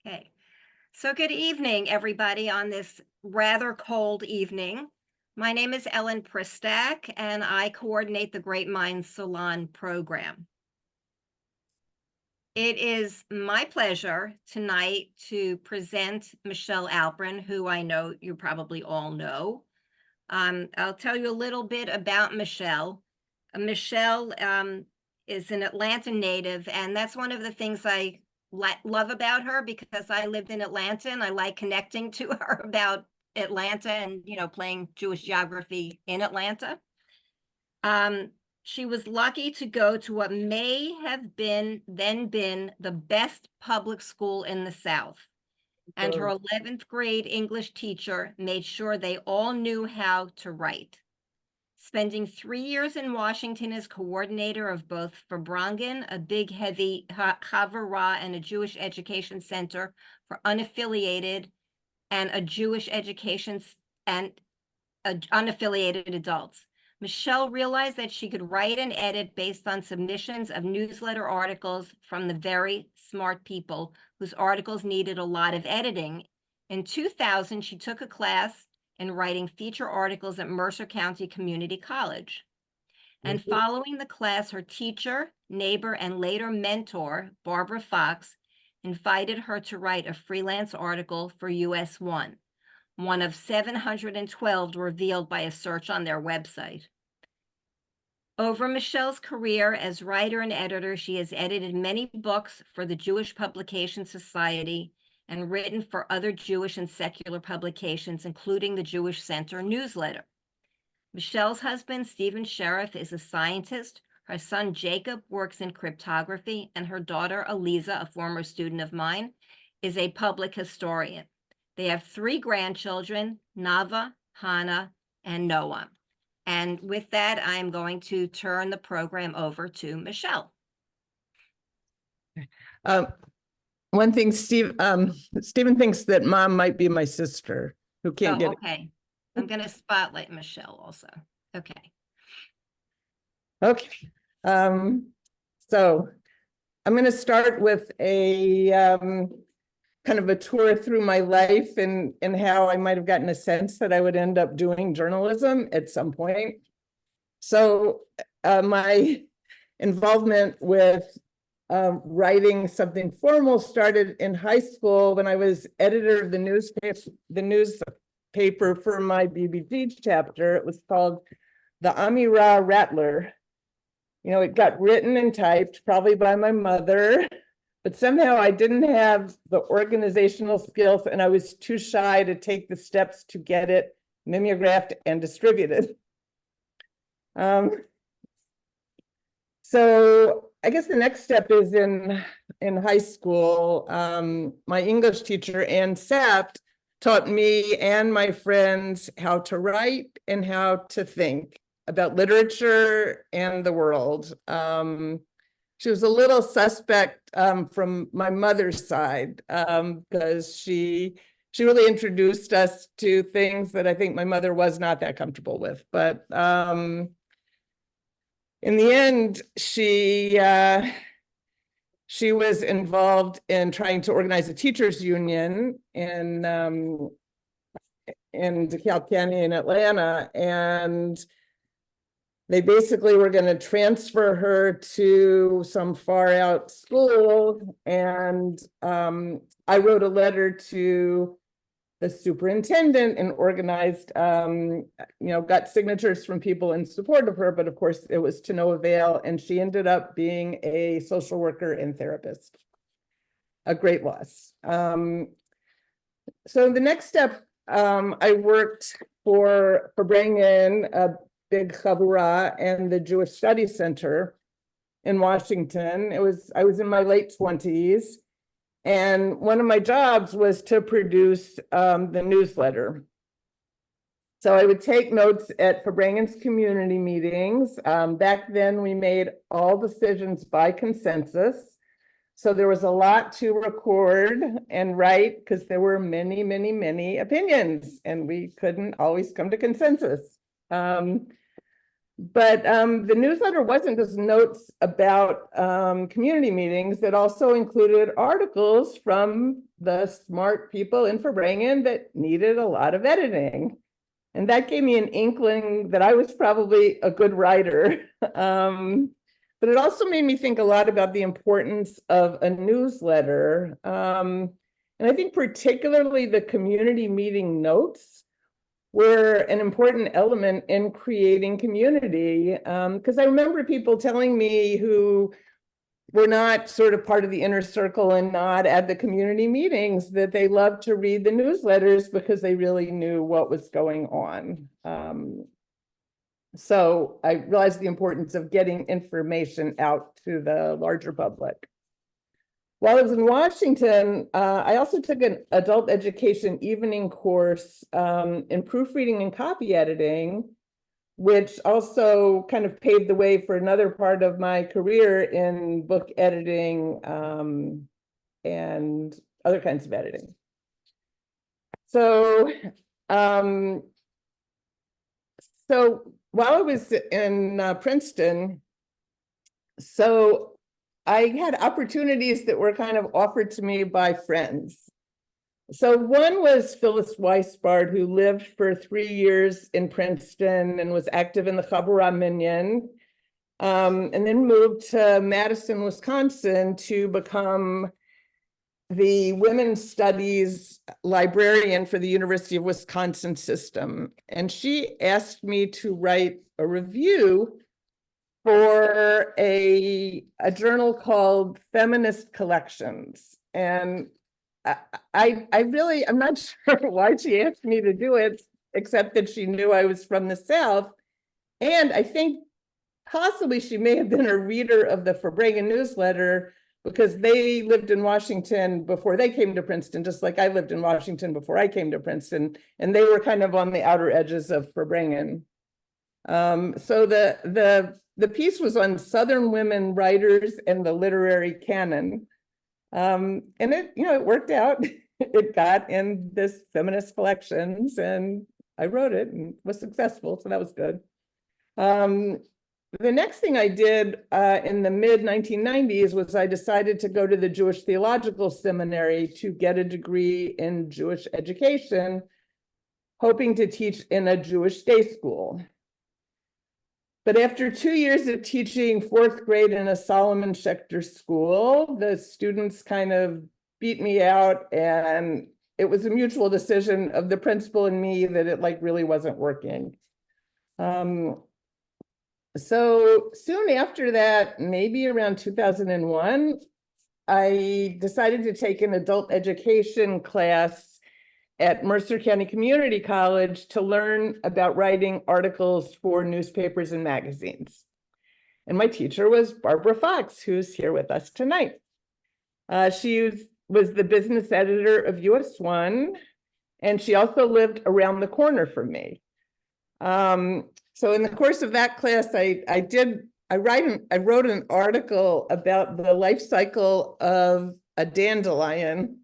Okay, so good evening, everybody, on this rather cold evening. My name is Ellen Pristak, and I coordinate the Great Minds Salon program. It is my pleasure tonight to present Michele Alperin, who I know you probably all know. I'll tell you a little bit about Michele. Michele is an Atlanta native, and that's one of the things I love about her, because I lived in Atlanta and I like connecting to her about Atlanta and, playing Jewish geography in Atlanta. She was lucky to go to what may have been the best public school in the South. And her 11th grade English teacher made sure they all knew how to write. Spending 3 years in Washington as coordinator of both Farbrengen, a big, heavy Havurah, and a Jewish education center for unaffiliated and a Jewish education and unaffiliated adults. Michele realized that she could write and edit based on submissions of newsletter articles from the very smart people whose articles needed a lot of editing. In 2000, she took a class in writing feature articles at Mercer County Community College. And following the class, her teacher, neighbor, and later mentor, Barbara Fox, invited her to write a freelance article for US one of 712 revealed by a search on their website. Over Michele's career as writer and editor, she has edited many books for the Jewish Publication Society and written for other Jewish and secular publications, including the Jewish Center newsletter. Michele's husband, Stephen Sheriff, is a scientist. Her son, Jacob, works in cryptography, and her daughter, Eliza, a former student of mine, is a public historian. They have 3 grandchildren, Nava, Hannah, and Noah. And with that, I'm going to turn the program over to Michele. One thing, Stephen thinks that Mom might be my sister who can't get it. Okay. I'm going to spotlight Michele also. Okay. Okay. So I'm going to start with a kind of a tour through my life and how I might have gotten a sense that I would end up doing journalism at some point. So my involvement with writing something formal started in high school when I was editor of the newspaper for my BBG chapter. It was called the Amirah Rattler. It got written and typed probably by my mother, but somehow I didn't have the organizational skills and I was too shy to take the steps to get it mimeographed and distributed. So I guess the next step is in high school. My English teacher, Ann Sapt, taught me and my friends how to write and how to think about literature and the world. She was a little suspect from my mother's side because she really introduced us to things that I think my mother was not that comfortable with. But in the end, she was involved in trying to organize a teachers union in DeKalb County in Atlanta, and they basically were going to transfer her to some far out school. And I wrote a letter to the superintendent and organized, got signatures from people in support of her, but of course it was to no avail. And she ended up being a social worker and therapist. A great loss. So the next step, I worked for Farbrengen, a big Havurah, and the Jewish Studies Center in Washington. I was in my late 20s. And one of my jobs was to produce the newsletter. So I would take notes at Farbrengen's community meetings. Back then, we made all decisions by consensus. So there was a lot to record and write because there were many, many, many opinions, and we couldn't always come to consensus. But the newsletter wasn't just notes about community meetings. It also included articles from the smart people in Farbrengen that needed a lot of editing. And that gave me an inkling that I was probably a good writer. But it also made me think a lot about the importance of a newsletter. And I think particularly the community meeting notes were an important element in creating community. Because I remember people telling me who were not sort of part of the inner circle and not at the community meetings that they loved to read the newsletters because they really knew what was going on. So I realized the importance of getting information out to the larger public. While I was in Washington, I also took an adult education evening course in proofreading and copy editing, which also kind of paved the way for another part of my career in book editing and other kinds of editing. So, while I was in Princeton, so I had opportunities that were kind of offered to me by friends. So one was Phyllis Weisbard, who lived for 3 years in Princeton and was active in the Chabura Minyan, and then moved to Madison, Wisconsin to become the women's studies librarian for the University of Wisconsin system. And she asked me to write a review for a journal called Feminist Collections. And I'm not sure why she asked me to do it, except that she knew I was from the South. And I think possibly she may have been a reader of the Farbrengen newsletter because they lived in Washington before they came to Princeton, just like I lived in Washington before I came to Princeton. And they were kind of on the outer edges of Farbrengen. So the piece was on Southern women writers and the literary canon. And it worked out. It got in this feminist collections and I wrote it and was successful. So that was good. The next thing I did in the mid 1990s was I decided to go to the Jewish Theological Seminary to get a degree in Jewish education, hoping to teach in a Jewish day school. But after 2 years of teaching 4th grade in a Solomon Schechter school, the students kind of beat me out, and it was a mutual decision of the principal and me that it really wasn't working. So soon after that, maybe around 2001, I decided to take an adult education class at Mercer County Community College to learn about writing articles for newspapers and magazines. And my teacher was Barbara Fox, who's here with us tonight. She was the business editor of US One, and she also lived around the corner from me. So in the course of that class, I wrote an article about the life cycle of a dandelion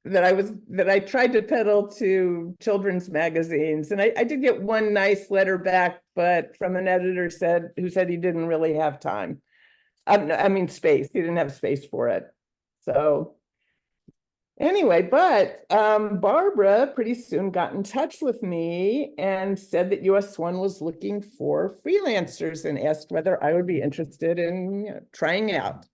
that I tried to peddle to children's magazines. And I did get one nice letter back, but from an editor who said he didn't really have time. I mean, space. He didn't have space for it. So anyway, but Barbara pretty soon got in touch with me and said that US One was looking for freelancers and asked whether I would be interested in trying out.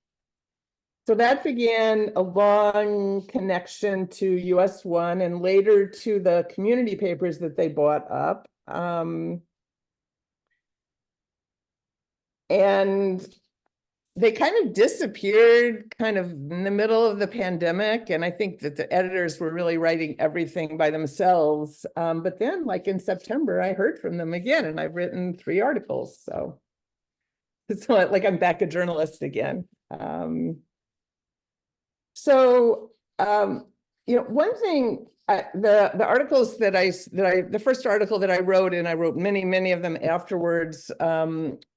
So that began a long connection to US One and later to the community papers that they bought up. And they kind of disappeared kind of in the middle of the pandemic. And I think that the editors were really writing everything by themselves. But then in September, I heard from them again and I've written 3 articles. So it's not like I'm back a journalist again. One thing, the articles the first article that I wrote, and I wrote many of them afterwards,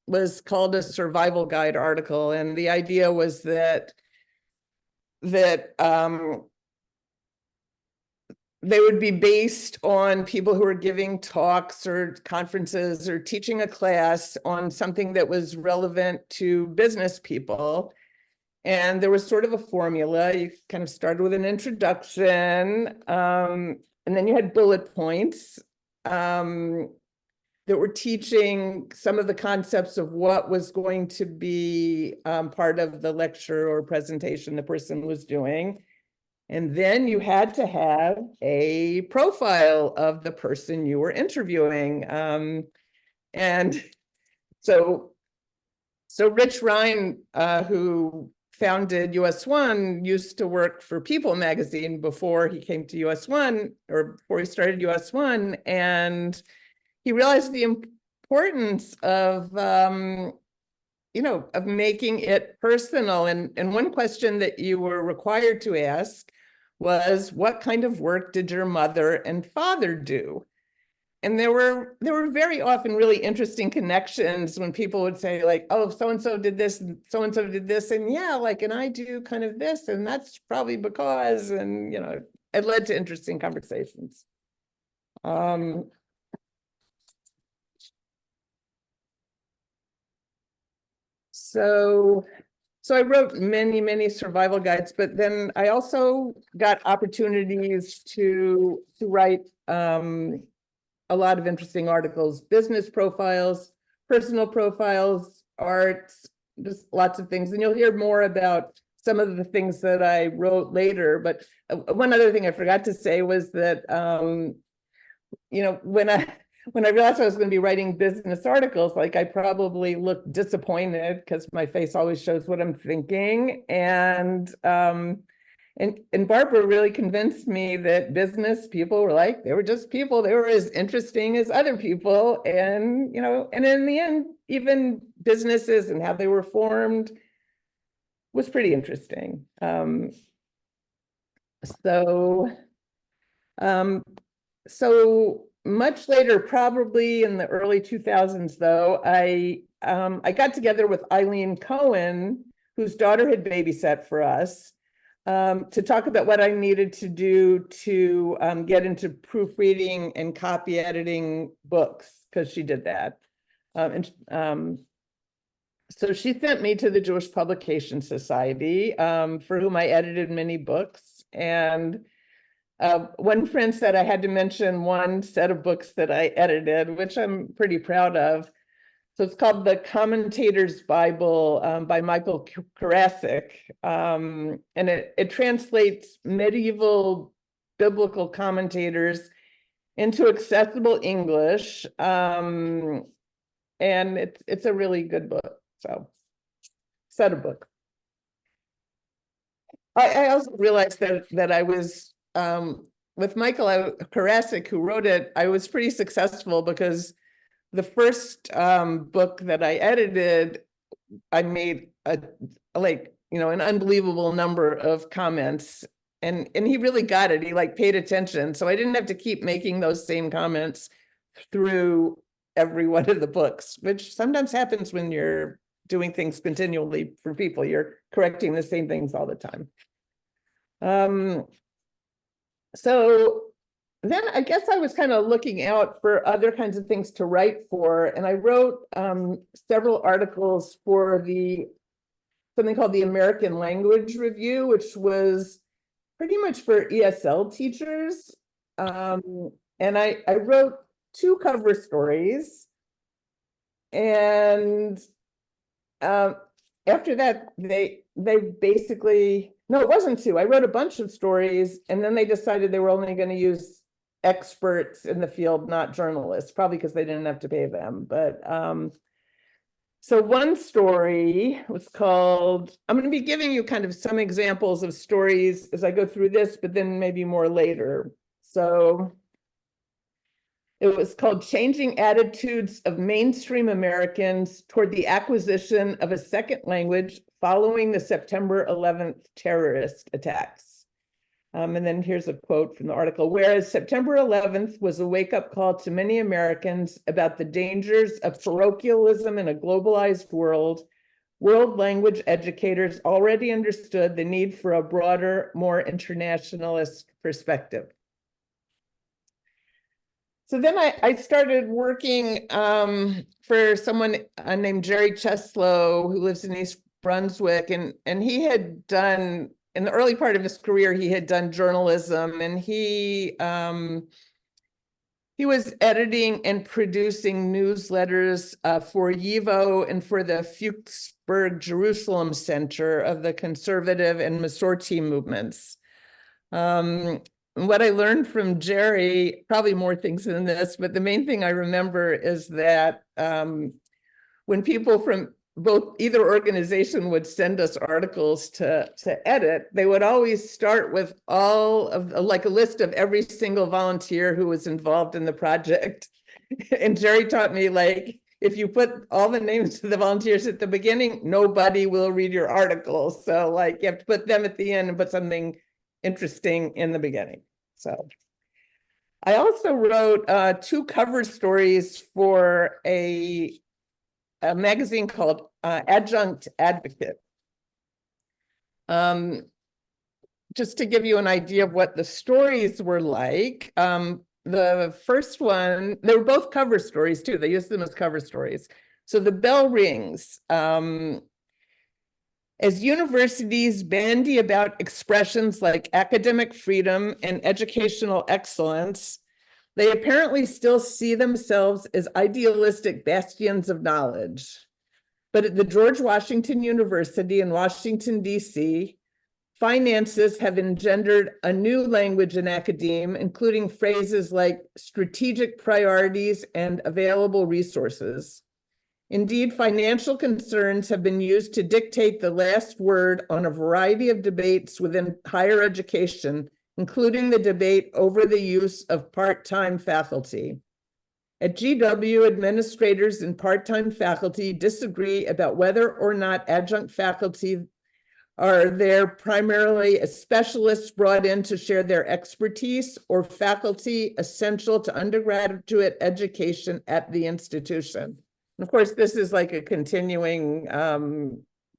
was called a survival guide article. And the idea was that they would be based on people who were giving talks or conferences or teaching a class on something that was relevant to business people. And there was sort of a formula. You kind of started with an introduction, and then you had bullet points that were teaching some of the concepts of what was going to be part of the lecture or presentation the person was doing. And then you had to have a profile of the person you were interviewing. And so Rich Ryan, who founded US One, used to work for People magazine before he came to US One, or before he started US One. And he realized the importance of, of making it personal. And one question that you were required to ask was, what kind of work did your mother and father do? And there were very often really interesting connections when people would say, like, oh, so-and-so did this, and so-and-so did this. And yeah, like, and I do kind of this, and that's probably because, and, it led to interesting conversations. So I wrote many survival guides, but then I also got opportunities to write a lot of interesting articles, business profiles, personal profiles, arts, just lots of things. And you'll hear more about some of the things that I wrote later. But one other thing I forgot to say was that, when I realized I was going to be writing business articles, like, I probably looked disappointed because my face always shows what I'm thinking. And Barbara really convinced me that business people were like, they were just people. They were as interesting as other people. And, and in the end, even businesses and how they were formed was pretty interesting. So much later, probably in the early 2000s, though, I got together with Eileen Cohen, whose daughter had babysat for us, to talk about what I needed to do to get into proofreading and copy editing books, because she did that. So she sent me to the Jewish Publication Society, for whom I edited many books. And one friend said I had to mention one set of books that I edited, which I'm pretty proud of. So it's called The Commentator's Bible, by Michael Karasik. And it translates medieval biblical commentators into accessible English. And it's a really good book. So, set of books. I also realized that I was, with Michael Karasik, who wrote it, I was pretty successful because the first book that I edited, I made an unbelievable number of comments, and he really got it. He paid attention, so I didn't have to keep making those same comments through every one of the books, which sometimes happens when you're doing things continually for people. You're correcting the same things all the time. So then I guess I was kind of looking out for other kinds of things to write for, and I wrote several articles for something called the American Language Review, which was pretty much for ESL teachers. And I wrote 2 cover stories, and after that, they basically, no, it wasn't 2. I wrote a bunch of stories, and then they decided they were only going to use experts in the field, not journalists, probably because they didn't have to pay them. But so one story was called, I'm going to be giving you kind of some examples of stories as I go through this, but then maybe more later. So it was called Changing Attitudes of Mainstream Americans Toward the Acquisition of a Second Language Following the September 11th Terrorist Attacks. And then here's a quote from the article. Whereas September 11th was a wake-up call to many Americans about the dangers of parochialism in a globalized world, world language educators already understood the need for a broader, more internationalist perspective. So then I started working for someone named Jerry Cheslow, who lives in East Brunswick, and he had done, in the early part of his career, he had done journalism, and he was editing and producing newsletters for YIVO and for the Fuchsburg Jerusalem Center of the conservative and Masorti movements. What I learned from Jerry, probably more things than this, but the main thing I remember is that when people from either organization would send us articles to edit, they would always start with all of like a list of every single volunteer who was involved in the project. And Jerry taught me, like, if you put all the names of the volunteers at the beginning, nobody will read your article. So like you have to put them at the end and put something interesting in the beginning. So I also wrote 2 cover stories for a magazine called Adjunct Advocate. Just to give you an idea of what the stories were like, the first one, they were both cover stories too. They used them as cover stories. So the bell rings. As universities bandy about expressions like academic freedom and educational excellence, they apparently still see themselves as idealistic bastions of knowledge. But at the George Washington University in Washington, D.C., finances have engendered a new language in academia, including phrases like strategic priorities and available resources. Indeed, financial concerns have been used to dictate the last word on a variety of debates within higher education, including the debate over the use of part-time faculty. At GW, administrators and part-time faculty disagree about whether or not adjunct faculty are there primarily as specialists brought in to share their expertise or faculty essential to undergraduate education at the institution. And of course, this is like a continuing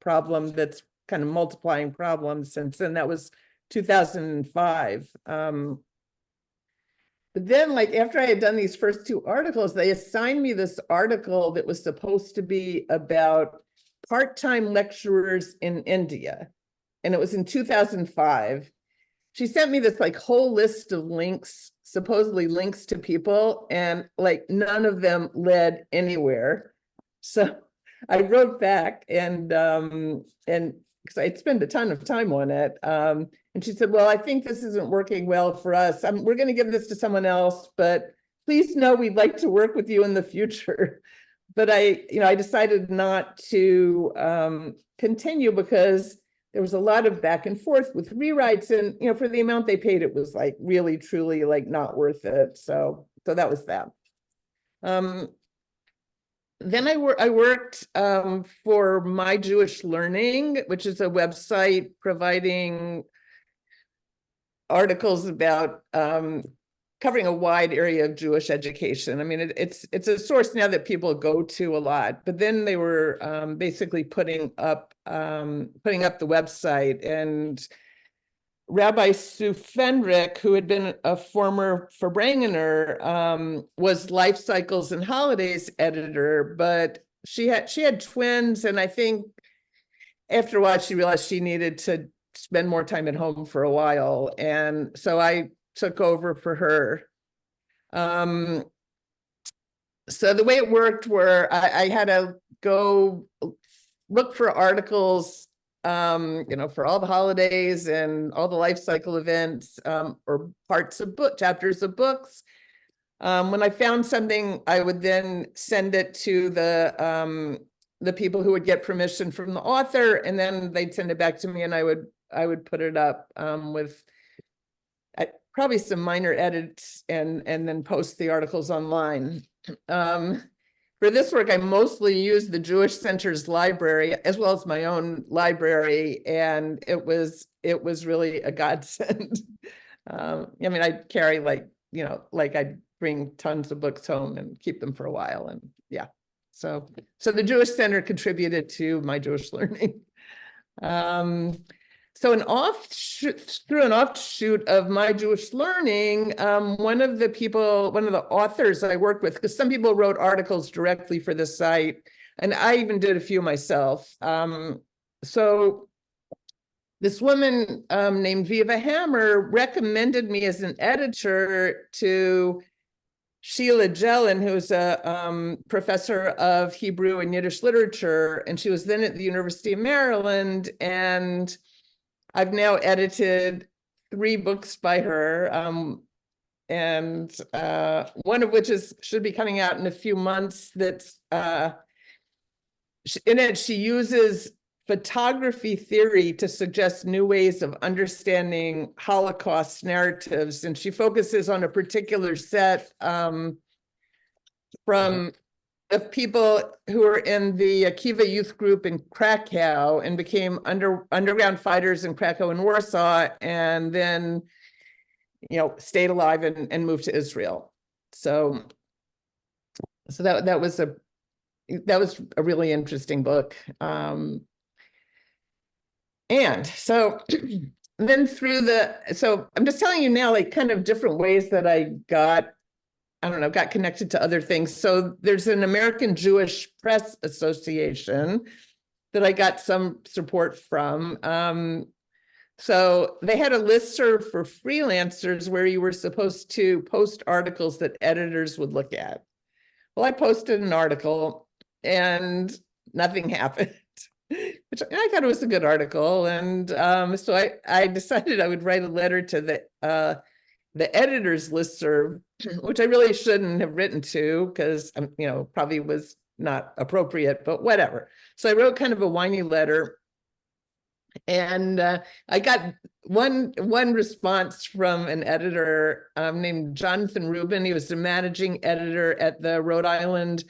problem that's kind of multiplying problems since then. That was 2005. But then, like, after I had done these first 2 articles, they assigned me this article that was supposed to be about part-time lecturers in India. And it was in 2005. She sent me this like whole list of links, supposedly links to people, and like none of them led anywhere. So I wrote back and because I'd spent a ton of time on it. And she said, well, I think this isn't working well for us. We're going to give this to someone else, but please know we'd like to work with you in the future. But I decided not to continue because there was a lot of back and forth with rewrites, and for the amount they paid, it was like really, truly like not worth it. So that was that. Then I worked for My Jewish Learning, which is a website providing articles about covering a wide area of Jewish education. I mean, it's a source now that people go to a lot, but then they were basically putting up the website, and Rabbi Sue Fenrick, who had been a former Verbrangener, was Life Cycles and Holidays editor, but she had twins, and I think after a while she realized she needed to spend more time at home for a while, and so I took over for her. So the way it worked were I had to go look for articles for all the holidays and all the life cycle events, or parts of chapters of books. When I found something, I would then send it to the people who would get permission from the author, and then they'd send it back to me, and I would put it up with probably some minor edits and then post the articles online. For this work, I mostly used the Jewish Center's library as well as my own library, and it was really a godsend. I mean, I'd carry I'd bring tons of books home and keep them for a while, and yeah. So the Jewish Center contributed to My Jewish Learning. So through an offshoot of my Jewish learning, one of the authors I worked with, because some people wrote articles directly for the site, and I even did a few myself. So this woman named Viva Hammer recommended me as an editor to Sheila Jelen, who's a professor of Hebrew and Yiddish literature, and she was then at the University of Maryland, and I've now edited 3 books by her, and one of which should be coming out in a few months. That's in it, she uses photography theory to suggest new ways of understanding Holocaust narratives, and she focuses on a particular set of people who were in the Akiva youth group in Krakow and became underground fighters in Krakow and Warsaw, and then stayed alive and moved to Israel. So that was a really interesting book. And so then so I'm just telling you now, like, kind of different ways that I got connected to other things. So there's an American Jewish Press Association that I got some support from. So they had a listserv for freelancers where you were supposed to post articles that editors would look at. Well, I posted an article and nothing happened, which I thought it was a good article. And so I decided I would write a letter to the editor's listserv, which I really shouldn't have written to, because probably was not appropriate, but whatever. So I wrote kind of a whiny letter, and I got one response from an editor named Jonathan Rubin. He was the managing editor at the Rhode Island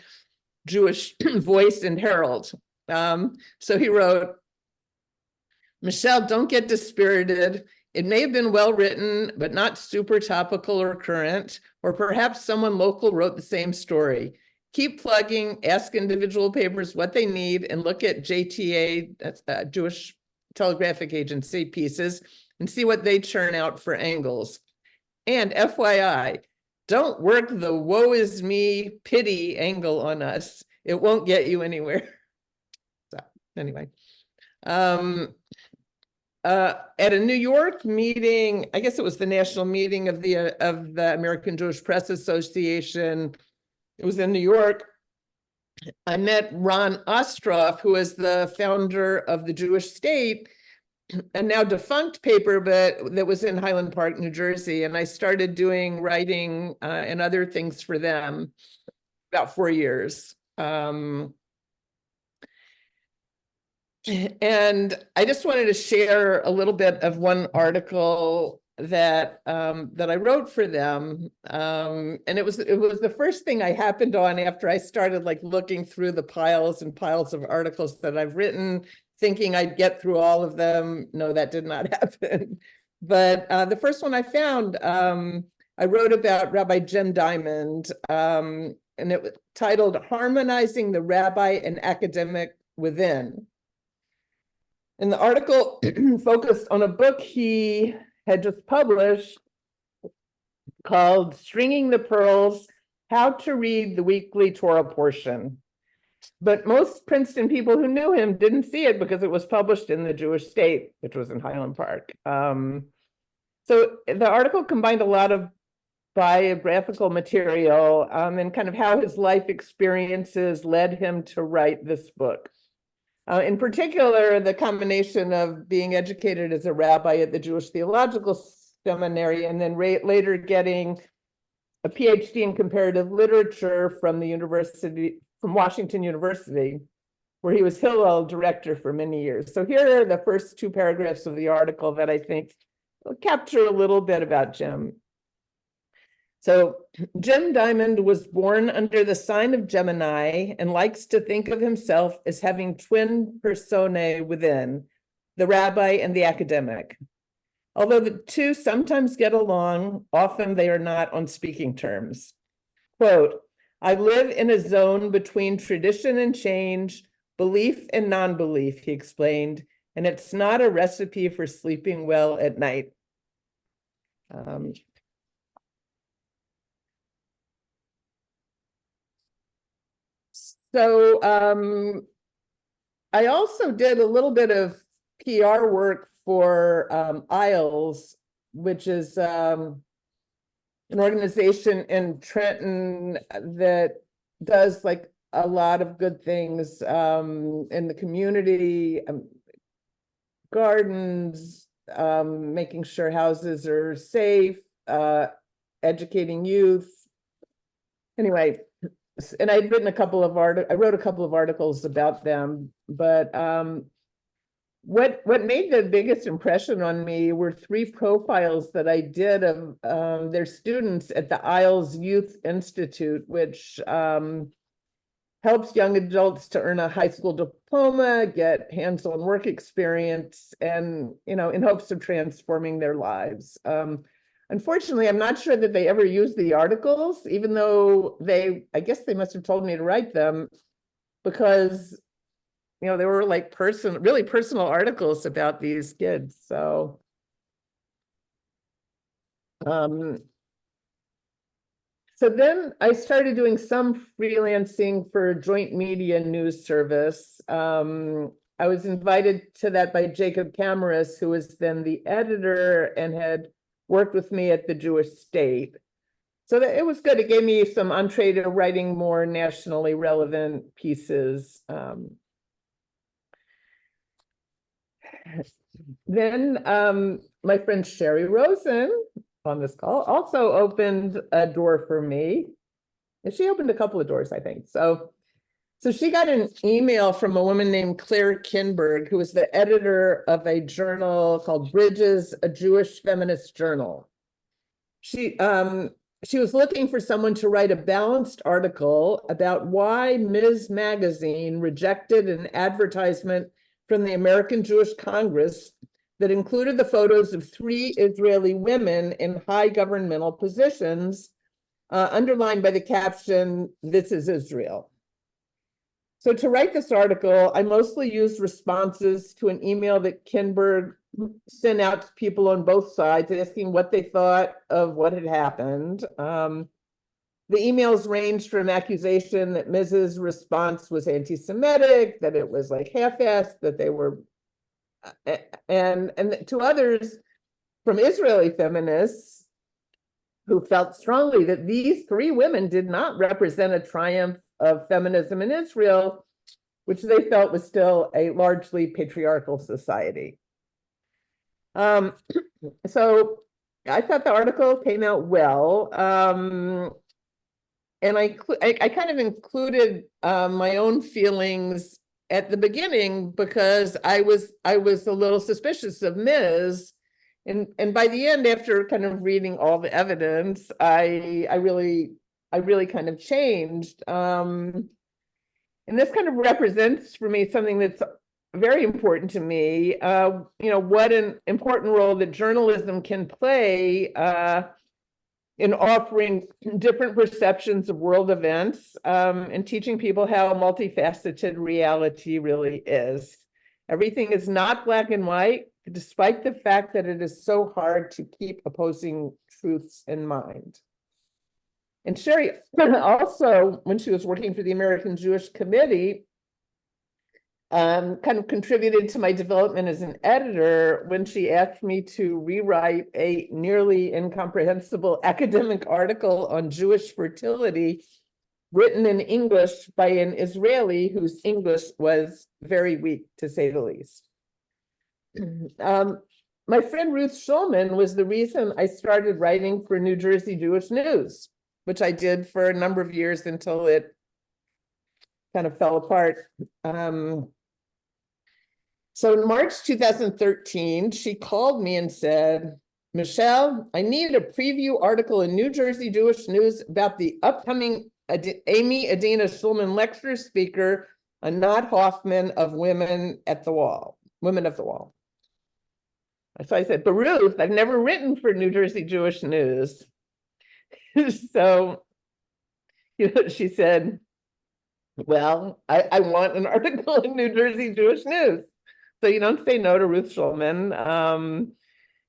Jewish Voice and Herald. So he wrote, "Michele, don't get dispirited. It may have been well written, but not super topical or current, or perhaps someone local wrote the same story. Keep plugging, ask individual papers what they need, and look at JTA, that's Jewish Telegraphic Agency pieces, and see what they churn out for angles. And FYI, don't work the woe is me pity angle on us. It won't get you anywhere." So anyway, at a New York meeting, I guess it was the national meeting of the American Jewish Press Association. It was in New York. I met Ron Ostroff, who is the founder of the Jewish State, a now defunct paper, but that was in Highland Park, New Jersey. And I started doing writing and other things for them about 4 years. And I just wanted to share a little bit of one article that I wrote for them, and it was the first thing I happened on after I started looking through the piles and piles of articles that I've written, thinking I'd get through all of them. No, that did not happen. But the first one I found, I wrote about Rabbi Jim Diamond, and it was titled "Harmonizing the Rabbi and Academic Within." And the article focused on a book he had just published called "Stringing the Pearls: How to Read the Weekly Torah Portion." But most Princeton people who knew him didn't see it because it was published in the Jewish State, which was in Highland Park. So the article combined a lot of biographical material and kind of how his life experiences led him to write this book. In particular, the combination of being educated as a rabbi at the Jewish Theological Seminary and then later getting a PhD in comparative literature from Washington University, where he was Hillel director for many years. So here are the first 2 paragraphs of the article that I think will capture a little bit about Jim. So Jim Diamond was born under the sign of Gemini and likes to think of himself as having twin personae within, the rabbi and the academic. Although the two sometimes get along, often they are not on speaking terms. Quote, "I live in a zone between tradition and change, belief and non-belief," he explained. and it's not a recipe for sleeping well at night. So I also did a little bit of PR work for ISLES, which is an organization in Trenton that does like a lot of good things in the community, gardens, making sure houses are safe, educating youth. Anyway, and I'd written a couple of I wrote a couple of articles about them, but what made the biggest impression on me were 3 profiles that I did of their students at the ISLES Youth Institute, which helps young adults to earn a high school diploma, get hands-on work experience, and, you know, in hopes of transforming their lives. Unfortunately, I'm not sure that they ever used the articles, even though I guess they must have told me to write them, because, you know, they were like really personal articles about these kids. So, so then I started doing some freelancing for a joint media news service. I was invited to that by Jacob Camaras, who was then the editor and had worked with me at the Jewish State. So that it was good. It gave me some entree to writing more nationally relevant pieces. Then my friend Sherry Rosen on this call also opened a door for me. And she opened a couple of doors, I think. So she got an email from a woman named Claire Kinberg, who was the editor of a journal called Bridges, a Jewish feminist journal. She was looking for someone to write a balanced article about why Ms. Magazine rejected an advertisement from the American Jewish Congress that included the photos of 3 Israeli women in high governmental positions, underlined by the caption, "This is Israel." So to write this article, I mostly used responses to an email that Kinberg sent out to people on both sides, asking what they thought of what had happened. The emails ranged from accusation that Mrs. response was anti-Semitic, that it was like half-assed, that they were, and to others from Israeli feminists who felt strongly that these 3 women did not represent a triumph of feminism in Israel, which they felt was still a largely patriarchal society. So I thought the article came out well. And I kind of included my own feelings at the beginning because I was a little suspicious of Ms. And by the end, after kind of reading all the evidence, I really kind of changed. And this kind of represents for me something that's very important to me. You know, what an important role that journalism can play in offering different perceptions of world events, and teaching people how multifaceted reality really is. Everything is not black and white, despite the fact that it is so hard to keep opposing truths in mind. And Sherry also, when she was working for the American Jewish Committee, kind of contributed to my development as an editor when she asked me to rewrite a nearly incomprehensible academic article on Jewish fertility written in English by an Israeli whose English was very weak, to say the least. My friend Ruth Schulman was the reason I started writing for New Jersey Jewish News, which I did for a number of years until it kind of fell apart. So in March 2013, she called me and said, "Michele, I need a preview article in New Jersey Jewish News about the upcoming Amy Adina Schulman lecture speaker, Anat Hoffman of Women of the Wall. So I said, "But Ruth, I've never written for New Jersey Jewish News." So, you know, she said, "Well, I want an article in New Jersey Jewish News." So you don't say no to Ruth Schulman.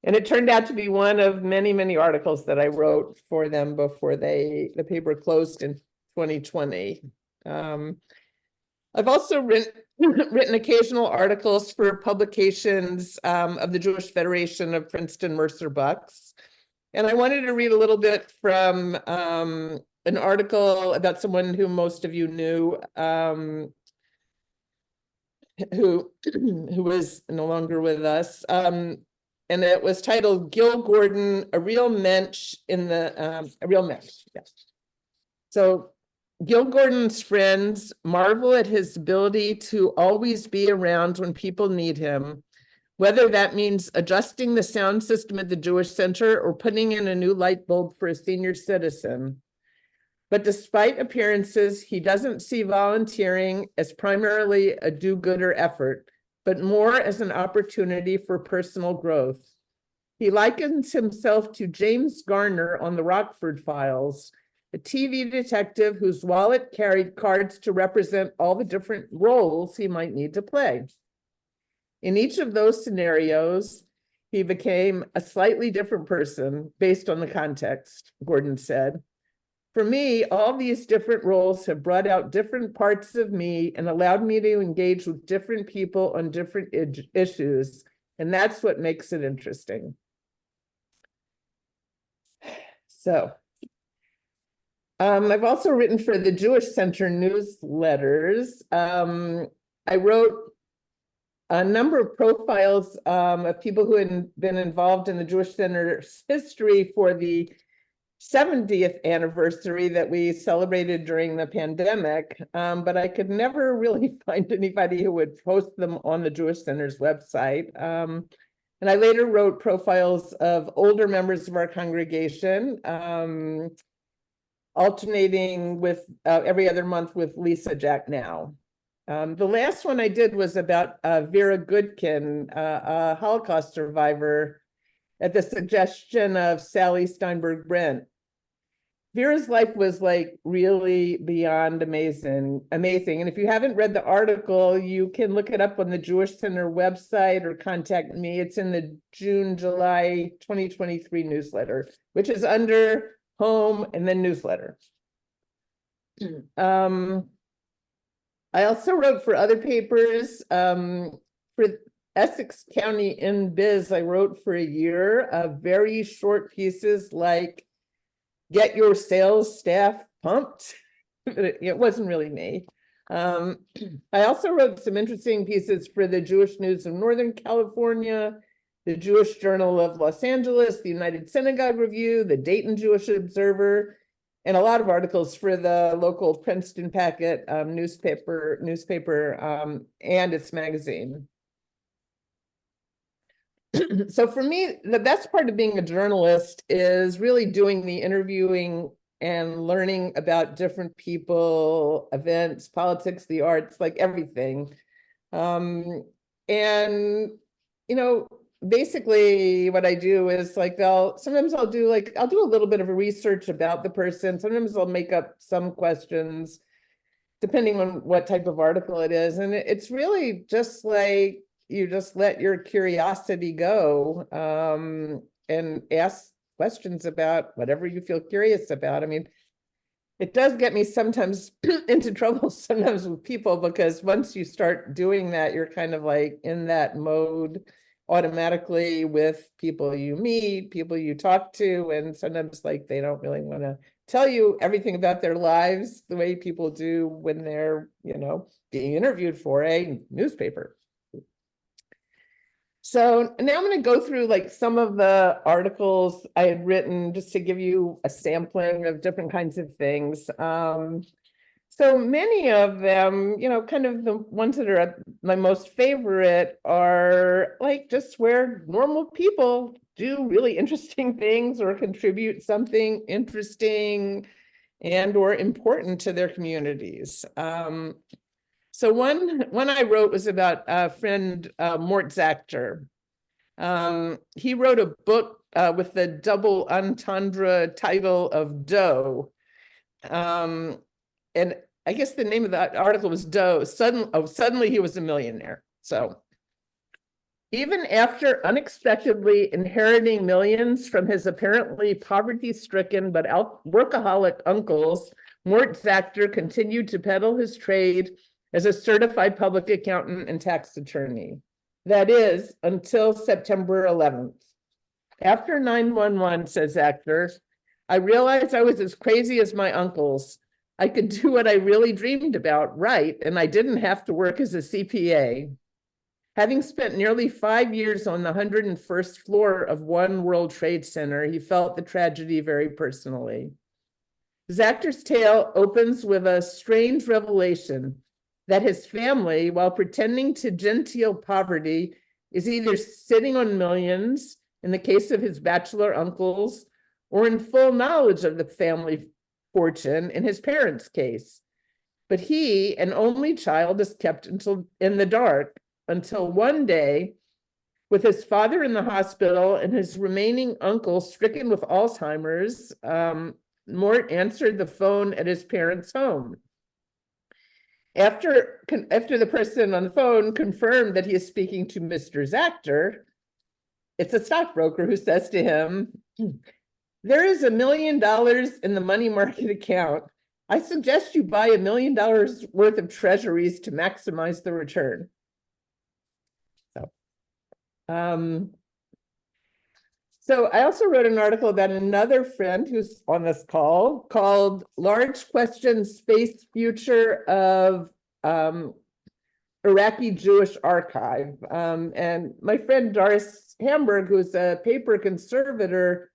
And it turned out to be one of many, many articles that I wrote for them before the paper closed in 2020. I've also written occasional articles for publications of the Jewish Federation of Princeton Mercer Bucks. And I wanted to read a little bit from an article about someone who most of you knew, who was no longer with us. And it was titled Gil Gordon, a real mensch in the, a real mensch, yes. So Gil Gordon's friends marvel at his ability to always be around when people need him, whether that means adjusting the sound system at the Jewish Center or putting in a new light bulb for a senior citizen. But despite appearances, he doesn't see volunteering as primarily a do-gooder effort, but more as an opportunity for personal growth. He likens himself to James Garner on the Rockford Files, a TV detective whose wallet carried cards to represent all the different roles he might need to play. In each of those scenarios, he became a slightly different person based on the context, Gordon said. For me, all these different roles have brought out different parts of me and allowed me to engage with different people on different issues, and that's what makes it interesting. So, I've also written for the Jewish Center newsletters. I wrote a number of profiles of people who had been involved in the Jewish Center's history for the 70th anniversary that we celebrated during the pandemic, but I could never really find anybody who would post them on the Jewish Center's website. And I later wrote profiles of older members of our congregation, alternating with every other month with Lisa Jack Now. The last one I did was about Vera Goodkin, a Holocaust survivor, at the suggestion of Sally Steinberg Brent. Vera's life was like really beyond amazing. And if you haven't read the article, you can look it up on the Jewish Center website or contact me. It's in the June-July 2023 newsletter, which is under home and then newsletter. I also wrote for other papers. For Essex County in Biz, I wrote for a year very short pieces like get your sales staff pumped. It wasn't really me. I also wrote some interesting pieces for the Jewish News of Northern California, the Jewish Journal of Los Angeles, the United Synagogue Review, the Dayton Jewish Observer, and a lot of articles for the local Princeton Packet newspaper, and its magazine. So for me, the best part of being a journalist is really doing the interviewing and learning about different people, events, politics, the arts, like everything. And, you know, basically what I do is like, sometimes I'll do a little bit of a research about the person. Sometimes I'll make up some questions depending on what type of article it is. And it's really just like, you just let your curiosity go and ask questions about whatever you feel curious about. I mean, it does get me sometimes into trouble sometimes with people, because once you start doing that, you're kind of like in that mode automatically with people you meet, people you talk to, and sometimes like they don't really want to tell you everything about their lives the way people do when they're, you know, being interviewed for a newspaper. So now I'm going to go through like some of the articles I had written just to give you a sampling of different kinds of things. So many of them, you know, kind of the ones that are my most favorite are like just where normal people do really interesting things or contribute something interesting and or important to their communities. So one I wrote was about a friend, Mort Zachter. He wrote a book with the double entendre title of Doe. And I guess the name of that article was Doe. Suddenly he was a millionaire. So Even after unexpectedly inheriting millions from his apparently poverty-stricken but workaholic uncles, Mort Zactor continued to peddle his trade as a certified public accountant and tax attorney. That is, until September 11th. After 9/11, says Zactor, I realized I was as crazy as my uncles. I could do what I really dreamed about, right, and I didn't have to work as a CPA. Having spent nearly 5 years on the 101st floor of One World Trade Center, he felt the tragedy very personally. Zactor's tale opens with a strange revelation that his family, while pretending to genteel poverty, is either sitting on millions, in the case of his bachelor uncles, or in full knowledge of the family fortune, in his parents' case. But he, an only child, is kept in the dark until one day, with his father in the hospital and his remaining uncle stricken with Alzheimer's, Mort answered the phone at his parents' home. After the person on the phone confirmed that he is speaking to Mr. Zactor, it's a stockbroker who says to him, there is $1 million in the money market account. I suggest you buy $1 million worth of treasuries to maximize the return. So I also wrote an article about another friend who's on this call called Large Questions Face Future of Iraqi Jewish Archive. And my friend Doris Hamburg, who's a paper conservator,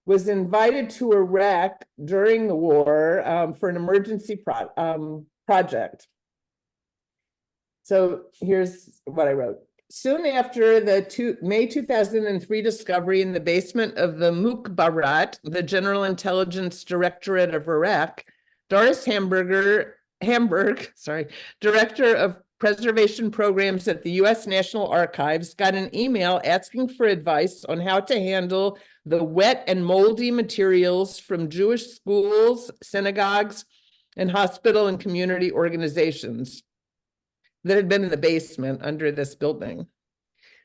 was invited to Iraq during the war for an emergency project. So here's what I wrote. Soon after the May 2003 discovery in the basement of the Mukhabarat, the General Intelligence Directorate of Iraq, Doris Hamburg, Director of Preservation Programs at the U.S. National Archives, got an email asking for advice on how to handle the wet and moldy materials from Jewish schools, synagogues, and hospital and community organizations that had been in the basement under this building.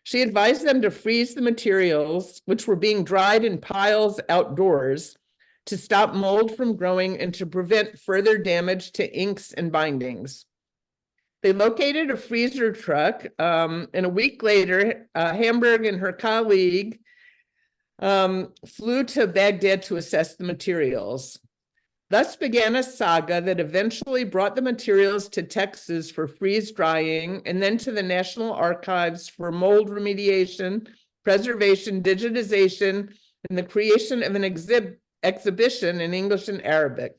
She advised them to freeze the materials, which were being dried in piles outdoors, to stop mold from growing and to prevent further damage to inks and bindings. They located a freezer truck, and a week later, Hamburg and her colleague flew to Baghdad to assess the materials. Thus began a saga that eventually brought the materials to Texas for freeze drying and then to the National Archives for mold remediation, preservation, digitization, and the creation of an exhibition in English and Arabic.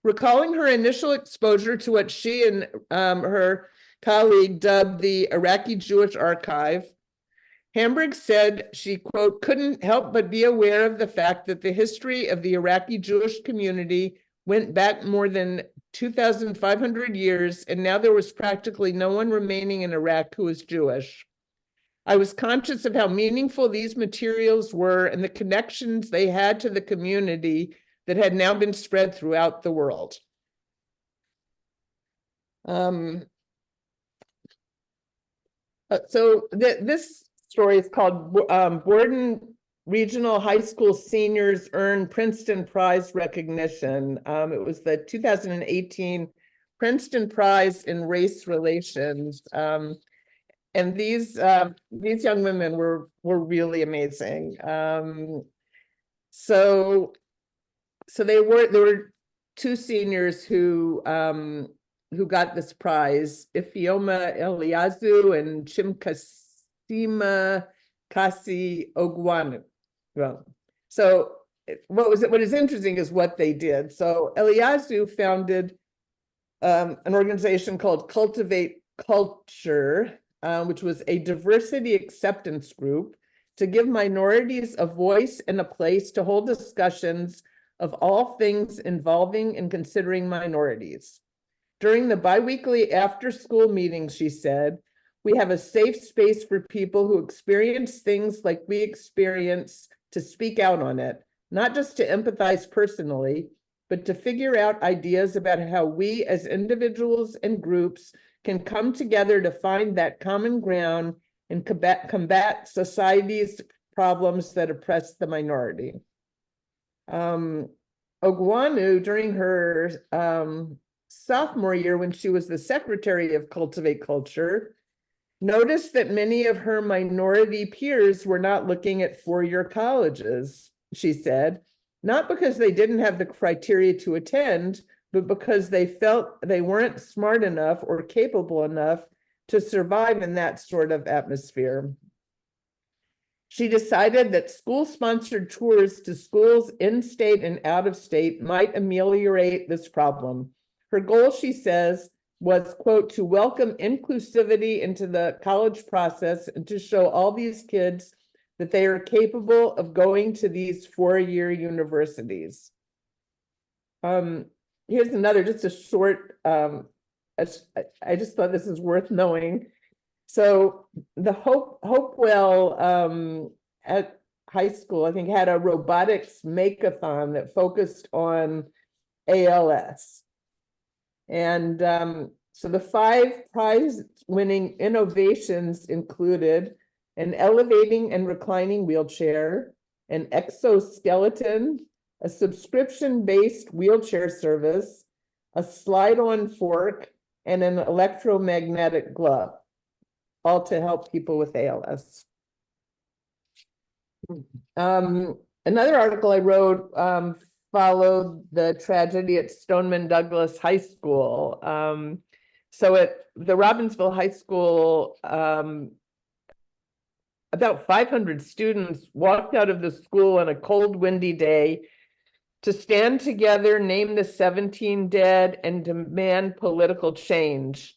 Recalling her initial exposure to what she and her colleague dubbed the Iraqi Jewish Archive, Hamburg said she, quote, couldn't help but be aware of the fact that the history of the Iraqi Jewish community went back more than 2,500 years, and now there was practically no one remaining in Iraq who was Jewish. I was conscious of how meaningful these materials were and the connections they had to the community that had now been spread throughout the world. This story is called Borden Regional High School Seniors Earn Princeton Prize Recognition. It was the 2018 Princeton Prize in Race Relations. And these young women were really amazing. So there were two seniors who got this prize, Ifioma Eliazu and Chimkasima Kasi Ogwanu. Well, so what is interesting is what they did. So Eliazu founded an organization called Cultivate Culture, which was a diversity acceptance group to give minorities a voice and a place to hold discussions of all things involving and considering minorities. During the biweekly after-school meetings, she said, we have a safe space for people who experience things like we experience to speak out on it, not just to empathize personally, but to figure out ideas about how we as individuals and groups can come together to find that common ground and combat society's problems that oppress the minority. Ogwanu, during her sophomore year, when she was the secretary of Cultivate Culture, noticed that many of her minority peers were not looking at four-year colleges, she said, not because they didn't have the criteria to attend, but because they felt they weren't smart enough or capable enough to survive in that sort of atmosphere. She decided that school-sponsored tours to schools in state and out of state might ameliorate this problem. Her goal, she says, was, quote, to welcome inclusivity into the college process and to show all these kids that they are capable of going to these four-year universities. Here's another, just a short, I just thought this is worth knowing. So the Hopewell at high school, I think, had a robotics make-a-thon that focused on ALS. And so the 5 prize-winning innovations included an elevating and reclining wheelchair, an exoskeleton, a subscription-based wheelchair service, a slide-on fork, and an electromagnetic glove, all to help people with ALS. Another article I wrote followed the tragedy at Stoneman Douglas High School. So at the Robbinsville High School, about 500 students walked out of the school on a cold, windy day to stand together, name the 17 dead, and demand political change.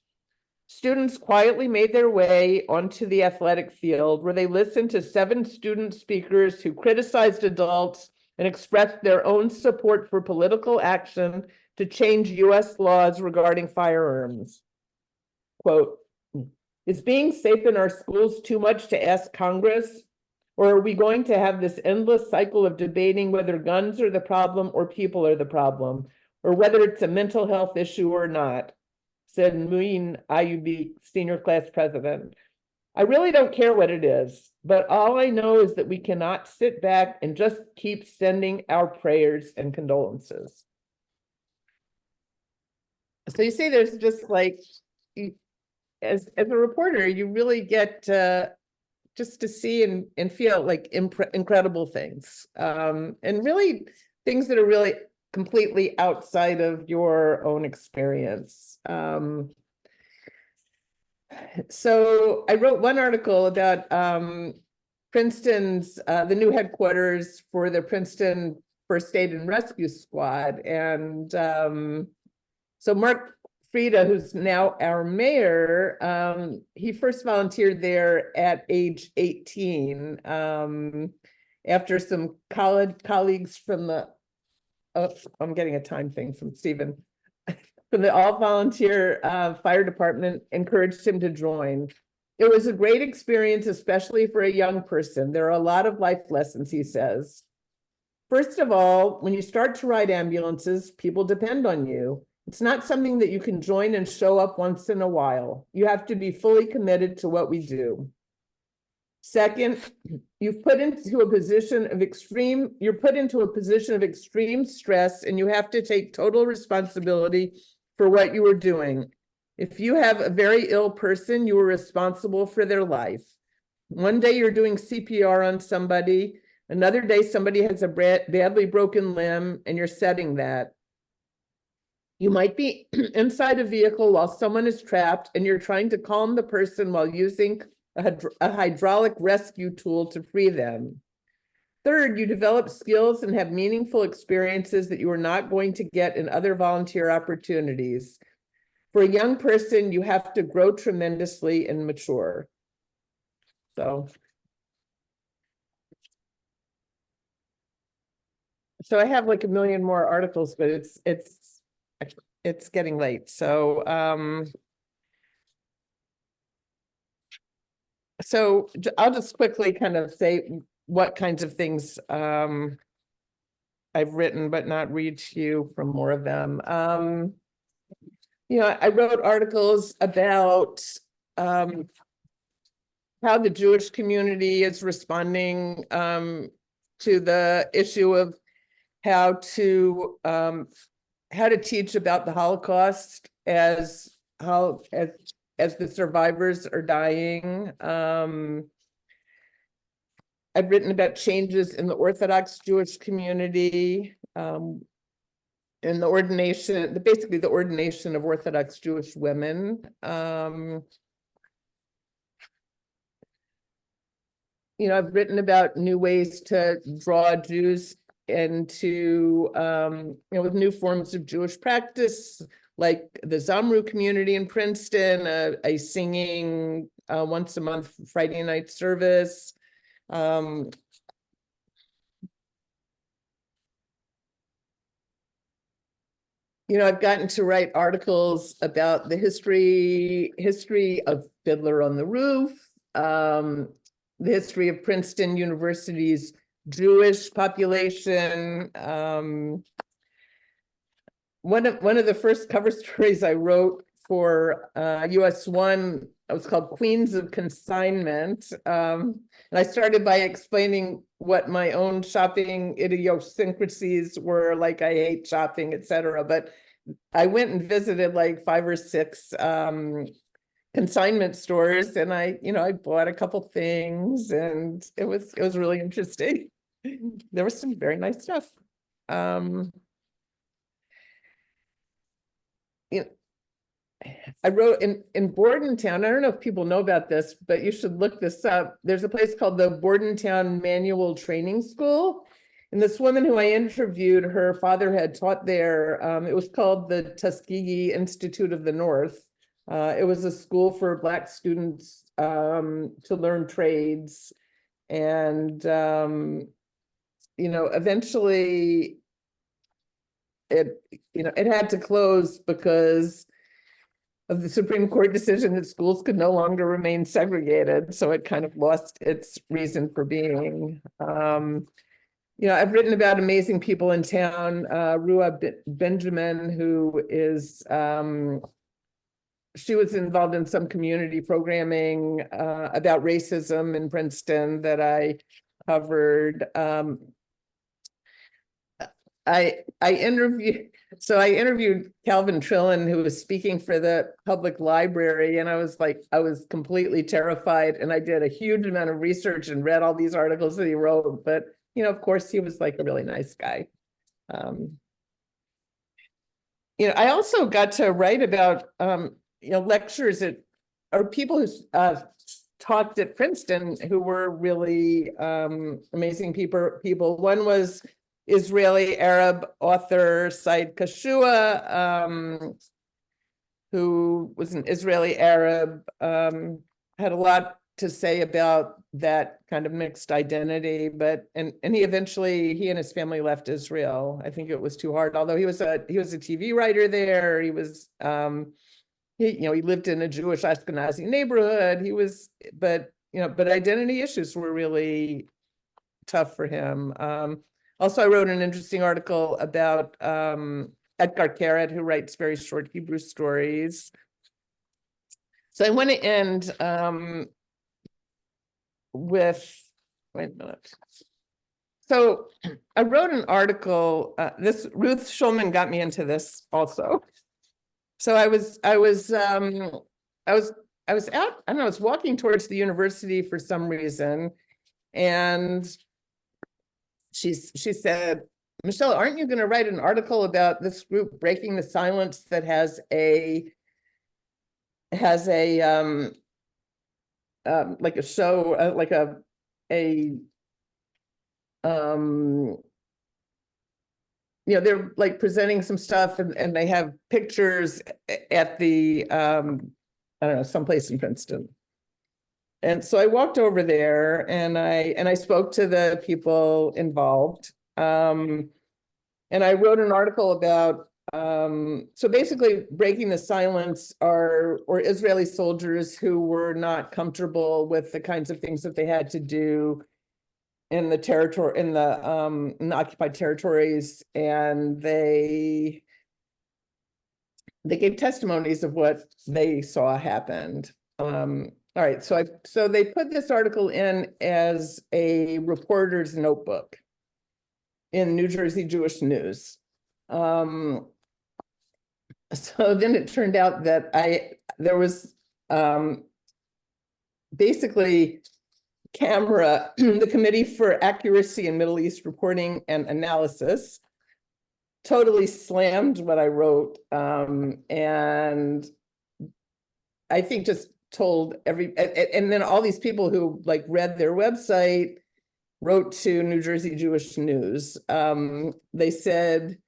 Students quietly made their way onto the athletic field where they listened to 7 student speakers who criticized adults and expressed their own support for political action to change US laws regarding firearms. Quote, is being safe in our schools too much to ask Congress? Or are we going to have this endless cycle of debating whether guns are the problem or people are the problem, or whether it's a mental health issue or not? Said Muin Ayubi, senior class president. I really don't care what it is, but all I know is that we cannot sit back and just keep sending our prayers and condolences. So you see, there's just like, as a reporter, you really get just to see and feel like incredible things, and really things that are really completely outside of your own experience. So I wrote one article about Princeton's, the new headquarters for the Princeton First Aid and Rescue Squad. And so Mark Frieda, who's now our mayor, he first volunteered there at age 18 after some colleagues from the, oh, I'm getting a time thing from Stephen, from the all-volunteer fire department encouraged him to join. It was a great experience, especially for a young person. There are a lot of life lessons, he says. First of all, when you start to ride ambulances, people depend on you. It's not something that you can join and show up once in a while. You have to be fully committed to what we do. Second, you're put into a position of extreme stress, and you have to take total responsibility for what you are doing. If you have a very ill person, you are responsible for their life. One day you're doing CPR on somebody, another day somebody has a badly broken limb, and you're setting that. You might be inside a vehicle while someone is trapped, and you're trying to calm the person while using a hydraulic rescue tool to free them. Third, you develop skills and have meaningful experiences that you are not going to get in other volunteer opportunities. For a young person, you have to grow tremendously and mature. So I have like a million more articles, but it's getting late. So I'll just quickly kind of say what kinds of things I've written, but not read to you from more of them. You know, I wrote articles about how the Jewish community is responding to the issue of how to teach about the Holocaust as the survivors are dying. I've written about changes in the Orthodox Jewish community, in the ordination, basically the ordination of Orthodox Jewish women. I've written about new ways to draw Jews into, with new forms of Jewish practice, like the Zamru community in Princeton, a singing once a month Friday night service. I've gotten to write articles about the history of Fiddler on the Roof, the history of Princeton University's Jewish population. One of the first cover stories I wrote for US1, it was called Queens of Consignment. And I started by explaining what my own shopping idiosyncrasies were, like I hate shopping, etc. But I went and visited like 5 or 6 consignment stores, and I bought a couple things, and it was really interesting. There was some very nice stuff. I wrote in Bordentown. I don't know if people know about this, but you should look this up. There's a place called the Bordentown Manual Training School. And this woman who I interviewed, her father had taught there. It was called the Tuskegee Institute of the North. It was a school for Black students to learn trades. And, eventually it had to close because of the Supreme Court decision that schools could no longer remain segregated. So it kind of lost its reason for being. I've written about amazing people in town. Rua Benjamin, who is, she was involved in some community programming about racism in Princeton that I covered. I interviewed Calvin Trillin, who was speaking for the public library, and I was completely terrified, and I did a huge amount of research and read all these articles that he wrote, but of course he was like a really nice guy. I also got to write about lectures or people who talked at Princeton who were really amazing people. One was Israeli Arab author Said Kashua, who was an Israeli Arab, had a lot to say about that kind of mixed identity, but and he and his family left Israel. I think it was too hard, although he was a TV writer there. He was he lived in a Jewish Ashkenazi neighborhood. But identity issues were really tough for him. Also, I wrote an interesting article about Edgar Carrot, who writes very short Hebrew stories. So I want to end with, wait a minute. So I wrote an article, Ruth Schulman got me into this also. So I was out, I don't know, I was walking towards the university for some reason, and she said, Michele, aren't you going to write an article about this group breaking the silence that has a like a show, like they're like presenting some stuff, and they have pictures at the I don't know, someplace in Princeton. And so I walked over there, and I spoke to the people involved. And I wrote an article about, so basically breaking the silence or Israeli soldiers who were not comfortable with the kinds of things that they had to do in the territory, in the occupied territories, and they gave testimonies of what they saw happened. All right, so they put this article in as a reporter's notebook in New Jersey Jewish News. So then it turned out that there was basically CAMRA, the Committee for Accuracy in Middle East Reporting and Analysis, totally slammed what I wrote, and I think just told and then all these people who like read their website wrote to New Jersey Jewish News. They said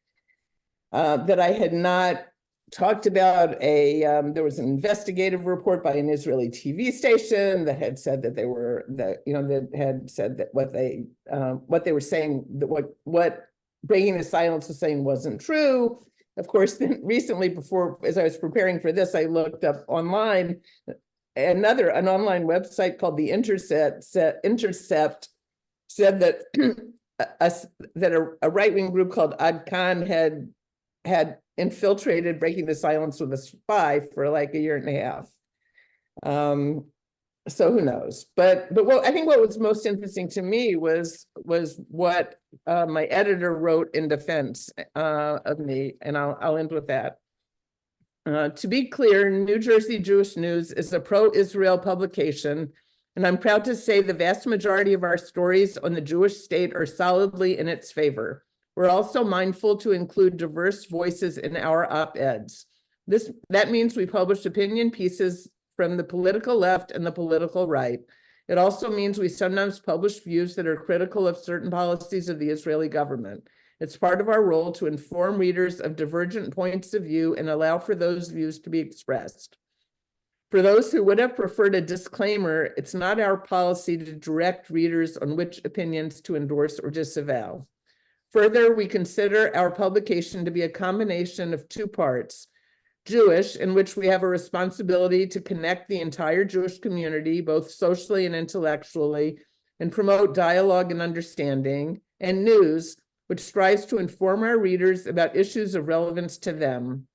that I had not talked about there was an investigative report by an Israeli TV station that had said that that had said that what they were saying, that what Breaking the Silence was saying wasn't true. Of course, then recently, as I was preparing for this, I looked up online, an online website called The Intercept said that a right-wing group called Ad Khan had infiltrated Breaking the Silence with a spy for like a year and a half. So who knows? But I think what was most interesting to me was what my editor wrote in defense of me, and I'll end with that. To be clear, New Jersey Jewish News is a pro-Israel publication, and I'm proud to say the vast majority of our stories on the Jewish state are solidly in its favor. We're also mindful to include diverse voices in our op-eds. That means we publish opinion pieces from the political left and the political right. It also means we sometimes publish views that are critical of certain policies of the Israeli government. It's part of our role to inform readers of divergent points of view and allow for those views to be expressed. For those who would have preferred a disclaimer, it's not our policy to direct readers on which opinions to endorse or disavow. Further, we consider our publication to be a combination of two parts: Jewish, in which we have a responsibility to connect the entire Jewish community, both socially and intellectually, and promote dialogue and understanding, and news, which strives to inform our readers about issues of relevance to them.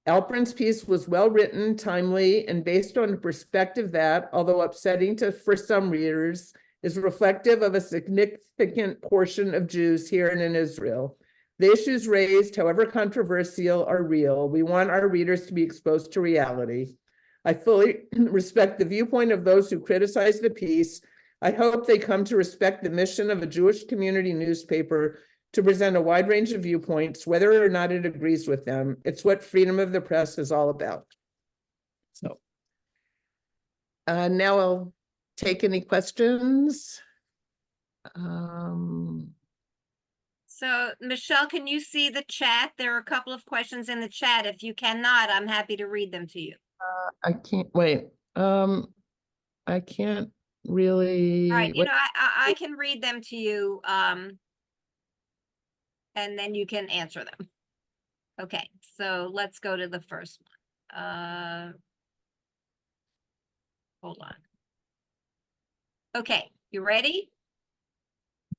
Alperin's piece was well-written, timely, and based on a perspective that, although upsetting for some readers, is reflective of a significant portion of Jews here and in Israel. The issues raised, however controversial, are real. We want our readers to be exposed to reality. I fully respect the viewpoint of those who criticize the piece. I hope they come to respect the mission of a Jewish community newspaper to present a wide range of viewpoints, whether or not it agrees with them. It's what freedom of the press is all about. So now I'll take any questions. So Michele, can you see the chat? There are a couple of questions in the chat. If you cannot, I'm happy to read them to you. I can't wait. I can't really. All right, I can read them to you, and then you can answer them. Okay, so let's go to the first one. Hold on. Okay, you ready?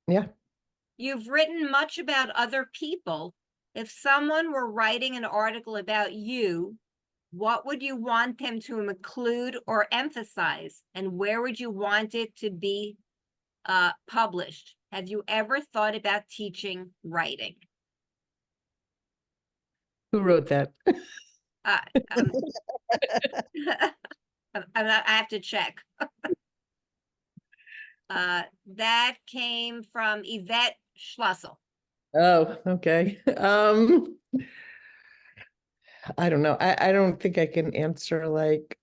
Yeah. You've written much about other people. If someone were writing an article about you, what would you want them to include or emphasize? And where would you want it to be published? Have you ever thought about teaching writing? Who wrote that? I have to check. That came from Yvette Schlussel. Oh, okay. I don't know. I don't think I can answer like.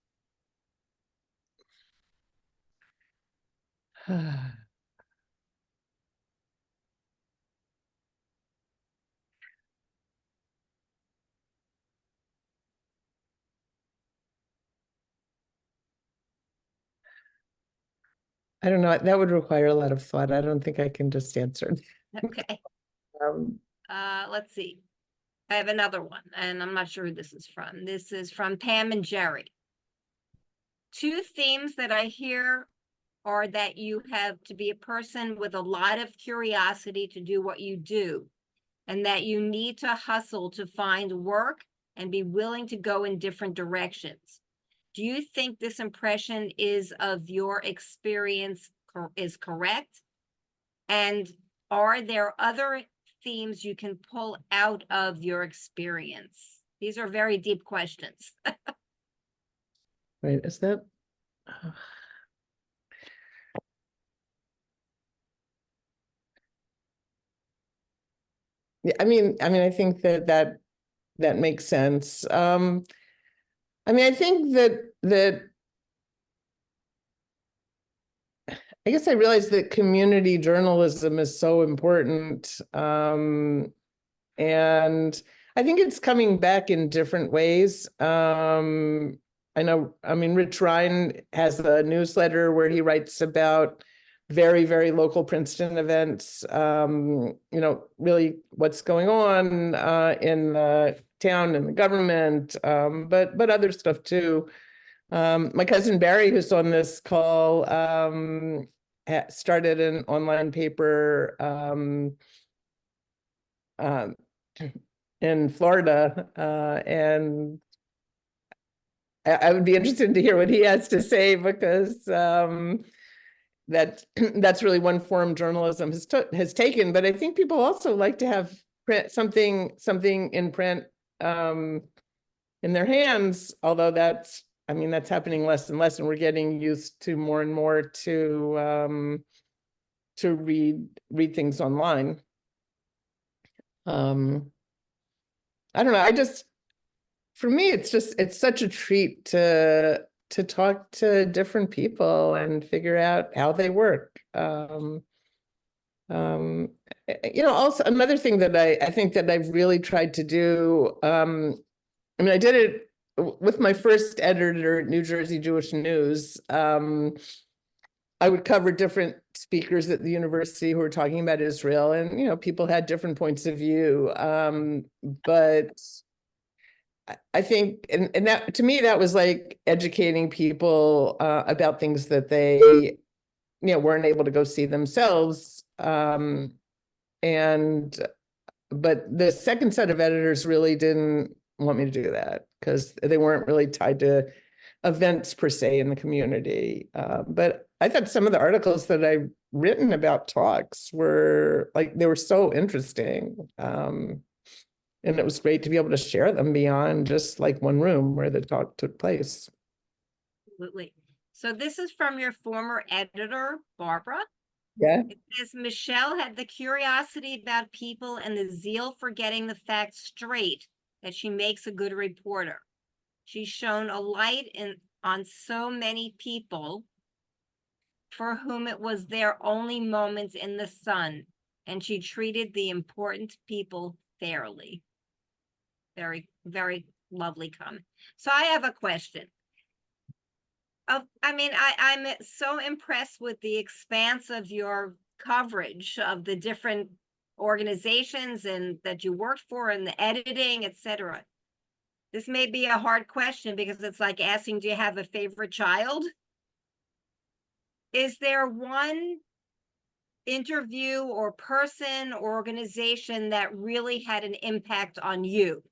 I don't know. That would require a lot of thought. I don't think I can just answer. Okay. Let's see. I have another one, and I'm not sure who this is from. This is from Pam and Jerry. Two themes that I hear are that you have to be a person with a lot of curiosity to do what you do, and that you need to hustle to find work and be willing to go in different directions. Do you think this impression is of your experience is correct? And are there other themes you can pull out of your experience? These are very deep questions. Right, is that? Yeah, I think that makes sense. I think that I guess I realized that community journalism is so important. And I think it's coming back in different ways. Rich Ryan has a newsletter where he writes about very, very local Princeton events, really what's going on in the town and the government, but other stuff too. My cousin Barry, who's on this call, started an online paper in Florida, and I would be interested to hear what he has to say, because that's really one form journalism has taken. But I think people also like to have something in print in their hands, although that's happening less and less, and we're getting used to more and more to read things online. I don't know. For me, it's such a treat to talk to different people and figure out how they work. Also another thing that I think that I've really tried to do, I did it with my first editor at New Jersey Jewish News. I would cover different speakers at the university who were talking about Israel, and people had different points of view. But I think, and that to me, that was like educating people about things that they weren't able to go see themselves. But the second set of editors really didn't want me to do that, because they weren't really tied to events per se in the community. But I thought some of the articles that I've written about talks were they were so interesting. And it was great to be able to share them beyond just one room where the talk took place. Absolutely. So this is from your former editor, Barbara. Yeah. It says, Michele had the curiosity about people and the zeal for getting the facts straight that she makes a good reporter. She's shown a light on so many people for whom it was their only moments in the sun, and she treated the important people fairly. Very, very lovely comment. So I have a question. I'm so impressed with the expanse of your coverage of the different organizations and that you worked for, and the editing, etc. This may be a hard question, because it's like asking, do you have a favorite child? Is there one interview or person or organization that really had an impact on you?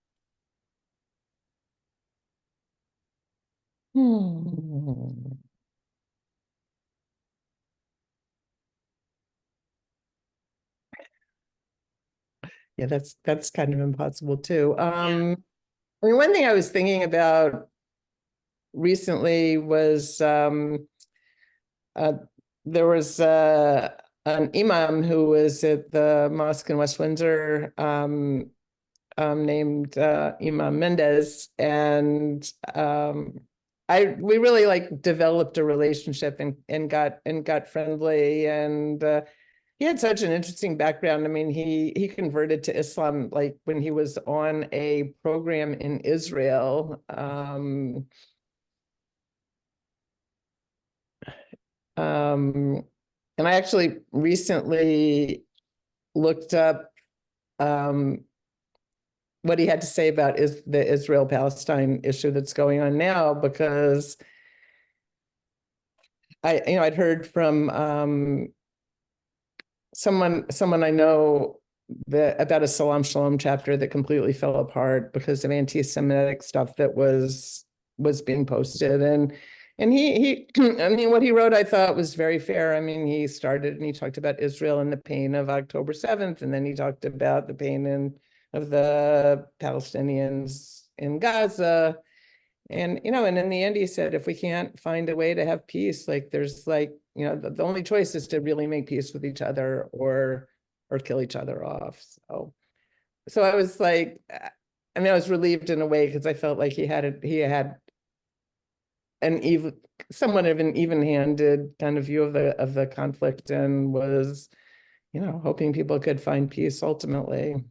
Yeah, that's kind of impossible too. One thing I was thinking about recently was there was an imam who was at the mosque in West Windsor, named Imam Mendez, and we really developed a relationship and got friendly, and he had such an interesting background. He converted to Islam when he was on a program in Israel. And I actually recently looked up what he had to say about the Israel-Palestine issue that's going on now, because I'd heard from someone I know about a Salon chapter that completely fell apart because of anti-Semitic stuff that was was being posted. And he I mean, what he wrote, I thought was very fair. I mean, he started and he talked about Israel and the pain of October 7th, and then he talked about the pain of the Palestinians in Gaza. And, and in the end, he said, if we can't find a way to have peace, like there's like, the only choice is to really make peace with each other or kill each other off. So I was like, I mean, I was relieved in a way because I felt like he had somewhat of an even-handed kind of view of the conflict, and was, hoping people could find peace ultimately.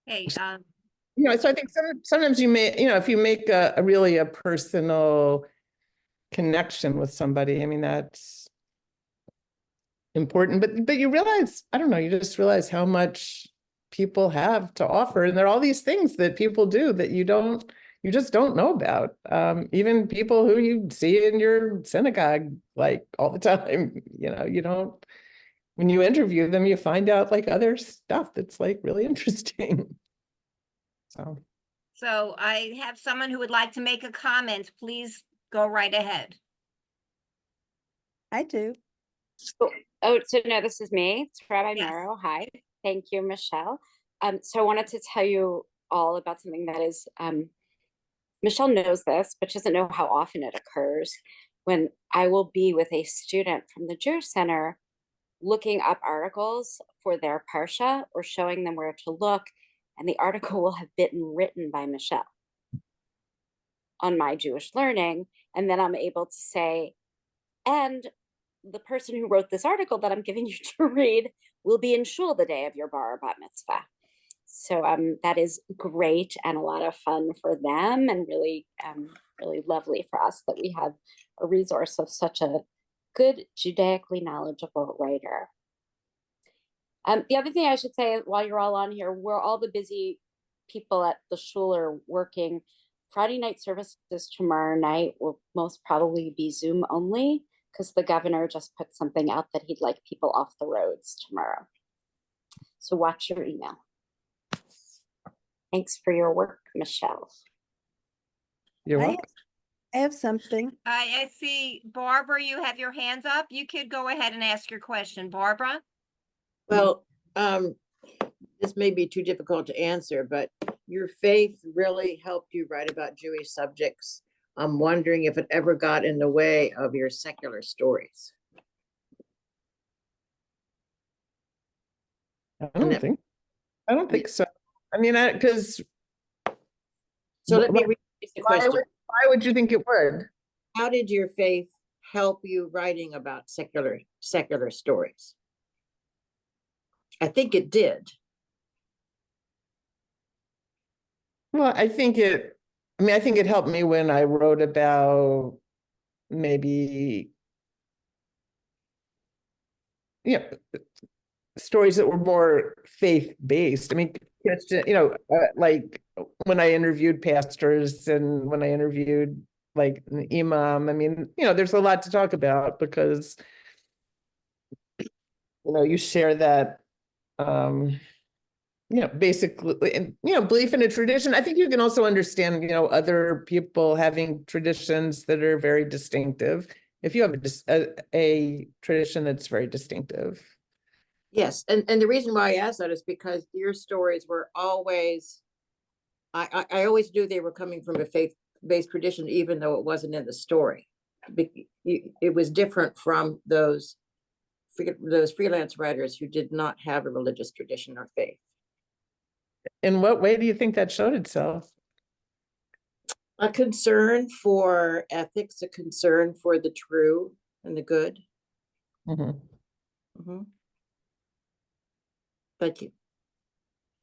Hey, So I think sometimes you may, if you make a really a personal connection with somebody, I mean, that's important, but you realize, I don't know, you just realize how much people have to offer, and there are all these things that people do that you just don't know about. Even people who you see in your synagogue like all the time, you don't, when you interview them, you find out like other stuff that's like really interesting. So I have someone who would like to make a comment. Please go right ahead. I do. So no, this is me. It's Rabbi Yes. Mero. Hi. Thank you, Michelle. So I wanted to tell you all about something that is, Michelle knows this, but she doesn't know how often it occurs, when I will be with a student from the Jewish Center looking up articles for their Parsha or showing them where to look, and the article will have been written by Michelle on My Jewish Learning. And then I'm able to say, and the person who wrote this article that I'm giving you to read will be in shul the day of your bar or bat mitzvah. So that is great and a lot of fun for them, and really, really lovely for us that we have a resource of such a good Judaically knowledgeable writer. The other thing I should say while you're all on here, we're all the busy people at the shul are working. Friday night services tomorrow night will most probably be Zoom only, because the governor just put something out that he'd like people off the roads tomorrow. So watch your email. Thanks for your work, Michelle. You're I welcome. have something. I see, Barbara, you have your hands up. You could go ahead and ask your question, Barbara. Well, this may be too difficult to answer, but your faith really helped you write about Jewish subjects. I'm wondering if it ever got in the way of your secular stories. I don't think so. I mean, because So let me rephrase the question. Why would you think it would? How did your faith help you writing about secular stories? I think it did. Well, I think it helped me when I wrote about maybe, stories that were more faith-based. I mean, it's just, like when I interviewed pastors and when I interviewed like an imam, I mean, there's a lot to talk about because, you share that, basically, and, belief in a tradition. I think you can also understand, other people having traditions that are very distinctive. If you have a tradition that's very distinctive. Yes, and the reason why I asked that is because your stories were always, I always knew they were coming from a faith-based tradition, even though it wasn't in the story. It was different from those freelance writers who did not have a religious tradition or faith. In what way do you think that showed itself? A concern for ethics, a concern for the true and the good. Mm-hmm. Mm-hmm. Thank you.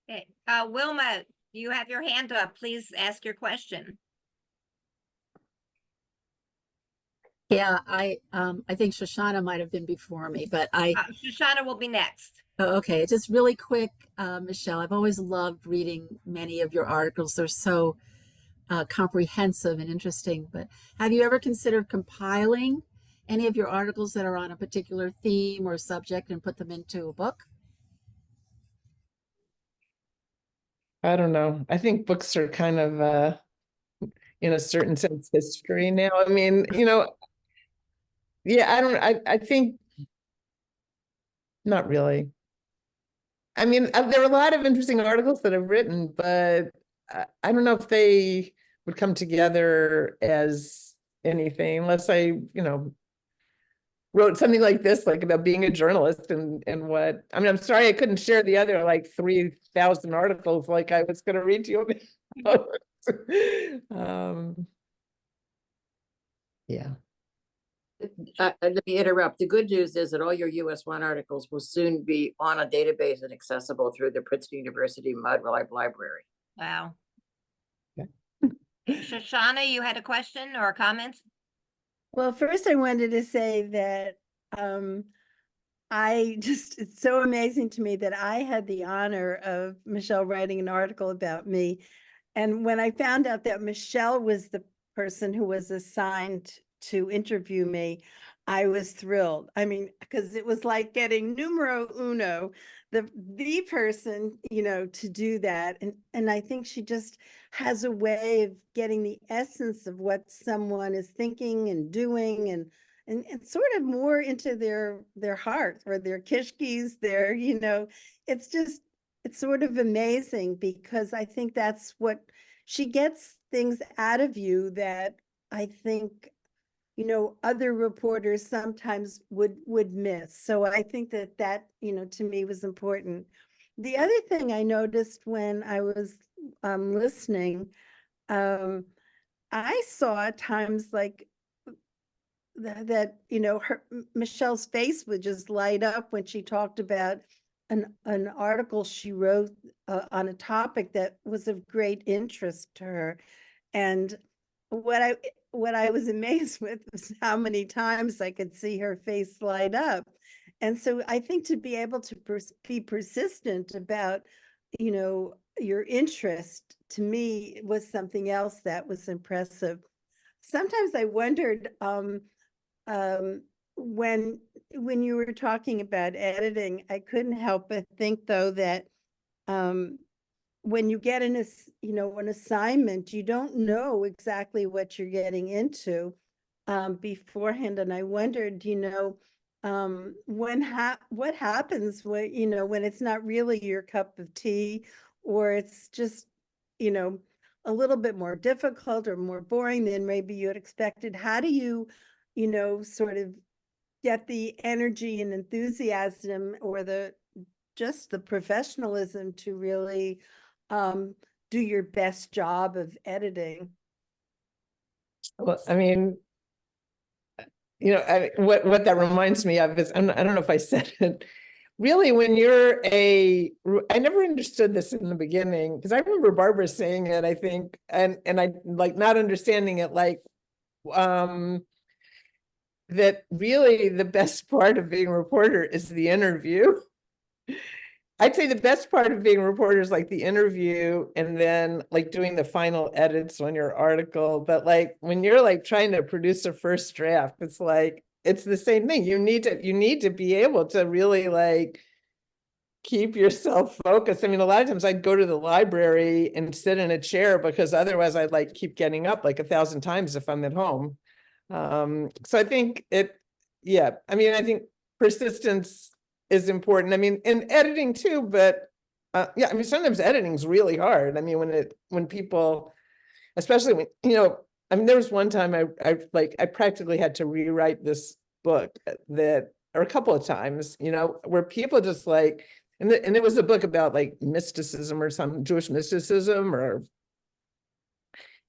Okay, Wilma, you have your hand up. Please ask your question. Yeah, I think Shoshana might have been before me, but Shoshana will be next. oh, okay, just really quick, Michelle, I've always loved reading many of your articles. They're so comprehensive and interesting, but have you ever considered compiling any of your articles that are on a particular theme or subject and put them into a book? I don't know. I think books are kind of, in a certain sense, history now. I mean, yeah, I think not really. I mean, there are a lot of interesting articles that I've written, but I don't know if they would come together as anything unless I wrote something like this, like about being a journalist and what, I mean, I'm sorry I couldn't share the other like 3,000 articles like I was going to read to you about. Yeah. Let me interrupt. The good news is that all your US1 articles will soon be on a database and accessible through the Princeton University Mud Library. Wow. Yeah. Shoshana, you had a question or a comment? Well, first I wanted to say that it's so amazing to me that I had the honor of Michele writing an article about me. And when I found out that Michele was the person who was assigned to interview me, I was thrilled. I mean, because it was like getting numero uno, the person, to do that. And I think she just has a way of getting the essence of what someone is thinking and doing and sort of more into their heart or their kishkis, it's sort of amazing because I think that's what she gets things out of you that I think, other reporters sometimes would miss. So I think that, to me was important. The other thing I noticed when I was listening, I saw times like that Michelle's face would just light up when she talked about an article she wrote on a topic that was of great interest to her. And what I was amazed with was how many times I could see her face light up. And so I think to be able to be persistent about, your interest, to me was something else that was impressive. Sometimes I wondered, um, when you were talking about editing, I couldn't help but think though that when you get an assignment, you don't know exactly what you're getting into beforehand. And I wondered, what happens when it's not really your cup of tea, or it's just, you know, a little bit more difficult or more boring than maybe you had expected. How do you, sort of get the energy and enthusiasm or just the professionalism to really do your best job of editing? Well, I mean, what that reminds me of is, I don't know if I said it, really, when I never understood this in the beginning, because I remember Barbara saying it, I think, and I like not understanding it, like, that really the best part of being a reporter is the interview. I'd say the best part of being a reporter is like the interview and then like doing the final edits on your article. But like when you're like trying to produce a first draft, it's like, it's the same thing. You need to be able to really like keep yourself focused. I mean, a lot of times I'd go to the library and sit in a chair because otherwise I'd like keep getting up like 1,000 times if I'm at home. So I think I think persistence is important. I mean, in editing too, but yeah, I mean, sometimes editing is really hard. I mean, when people, especially when, I mean, there was one time I practically had to rewrite this book or a couple of times, where people just like, and it was a book about like mysticism or some Jewish mysticism or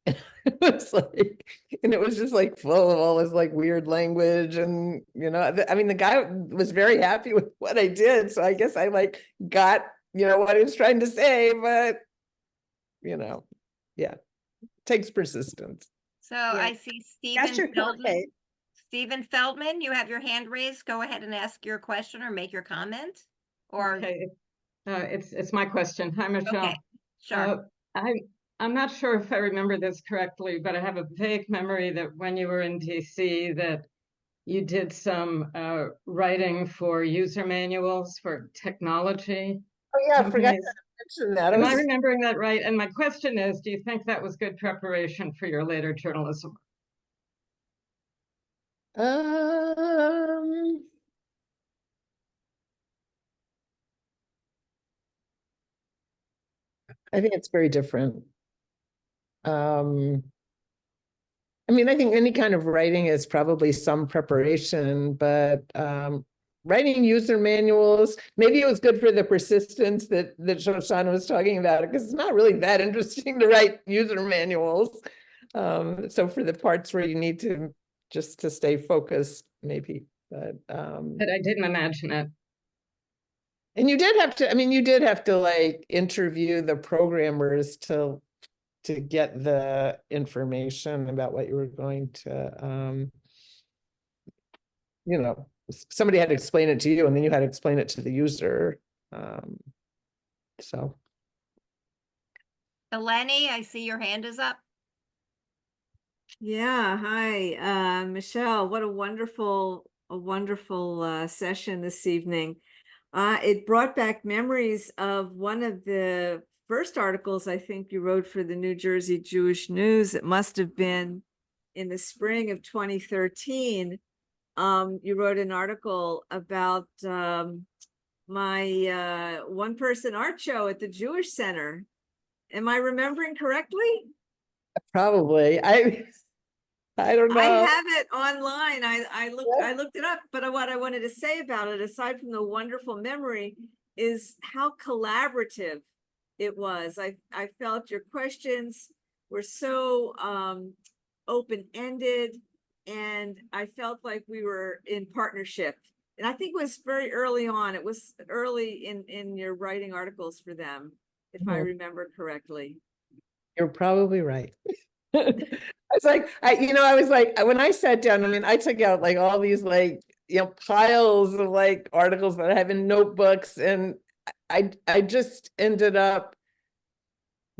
it was like, and it was just like full of all this like weird language. And, I mean, the guy was very happy with what I did. So I guess I like got, what he was trying to say, but, yeah, takes persistence. So I see Stephen Feldman. Stephen Feldman, you have your hand raised. Go ahead and ask your question or make your comment. Or okay, it's my question. Hi, Michele. Okay, sure. I'm not sure if I remember this correctly, but I have a vague memory that when you were in DC that you did some writing for user manuals for technology. Oh yeah, I forgot mention that. Am I remembering that right? And my question is, do you think that was good preparation for your later journalism? Um, I think it's very different. I mean, I think any kind of writing is probably some preparation, but writing user manuals, maybe it was good for the persistence that Shoshana was talking about, because it's not really that interesting to write user manuals. So for the parts where you need to just to stay focused, maybe, but I didn't imagine it. and you did have to, I mean, you did have to like interview the programmers to get the information about what you were going to, you know, somebody had to explain it to you and then you had to explain it to the user. So. Eleni, I see your hand is up. Yeah, hi, Michele. What a wonderful session this evening. It brought back memories of one of the first articles I think you wrote for the New Jersey Jewish News. It must have been in the spring of 2013. You wrote an article about my one-person art show at the Jewish Center. Am I remembering correctly? Probably. I don't know. I have it online. I looked it up, but what I wanted to say about it, aside from the wonderful memory, is how collaborative it was. I felt your questions were so open-ended, and I felt like we were in partnership. And I think it was very early on. It was early in your writing articles for them, if I remember correctly. You're probably right. I was like, I was like, when I sat down, I mean, I took out like all these like, piles of like articles that I have in notebooks, and I just ended up,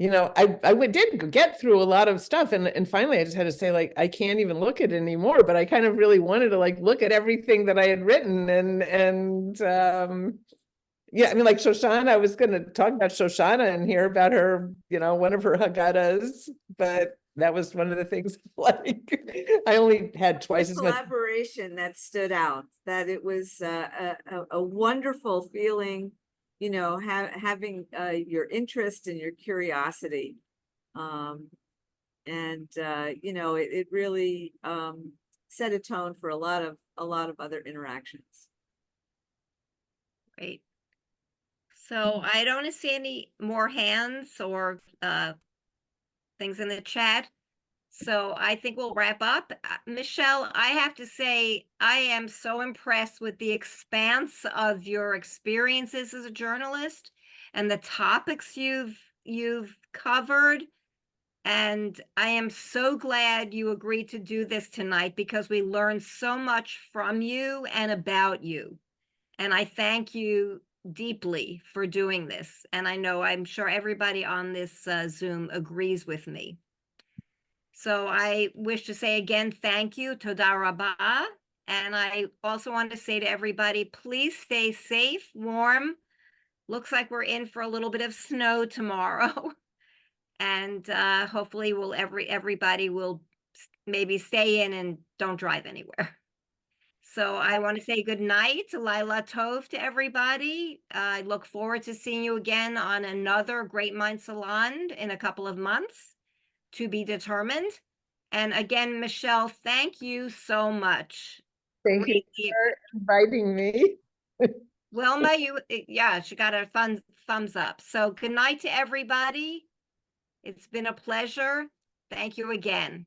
I did get through a lot of stuff, and finally I just had to say, like, I can't even look at it anymore, but I kind of really wanted to like look at everything that I had written, and yeah, I mean, like Shoshana, I was going to talk about Shoshana and hear about her, one of her Haggadahs, but that was one of the things like I only had twice as much collaboration that stood out, that it was a wonderful feeling, having your interest and your curiosity. It really set a tone for a lot of other interactions. Great. So I don't see any more hands or things in the chat. So I think we'll wrap up. Michele, I have to say, I am so impressed with the expanse of your experiences as a journalist and the topics you've covered. And I am so glad you agreed to do this tonight, because we learned so much from you and about you. And I thank you deeply for doing this. And I'm sure everybody on this Zoom agrees with me. So I wish to say again, thank you, Toda Rabah. And I also want to say to everybody, please stay safe, warm. Looks like we're in for a little bit of snow tomorrow. And hopefully everybody will maybe stay in and don't drive anywhere. So I want to say good night, Laila Tov to everybody. I look forward to seeing you again on another Great Mind Salon in a couple of months, to be determined. And again, Michele, thank you so much. Thank you for inviting me. Wilma, she got a thumbs up. So good night to everybody. It's been a pleasure. Thank you again.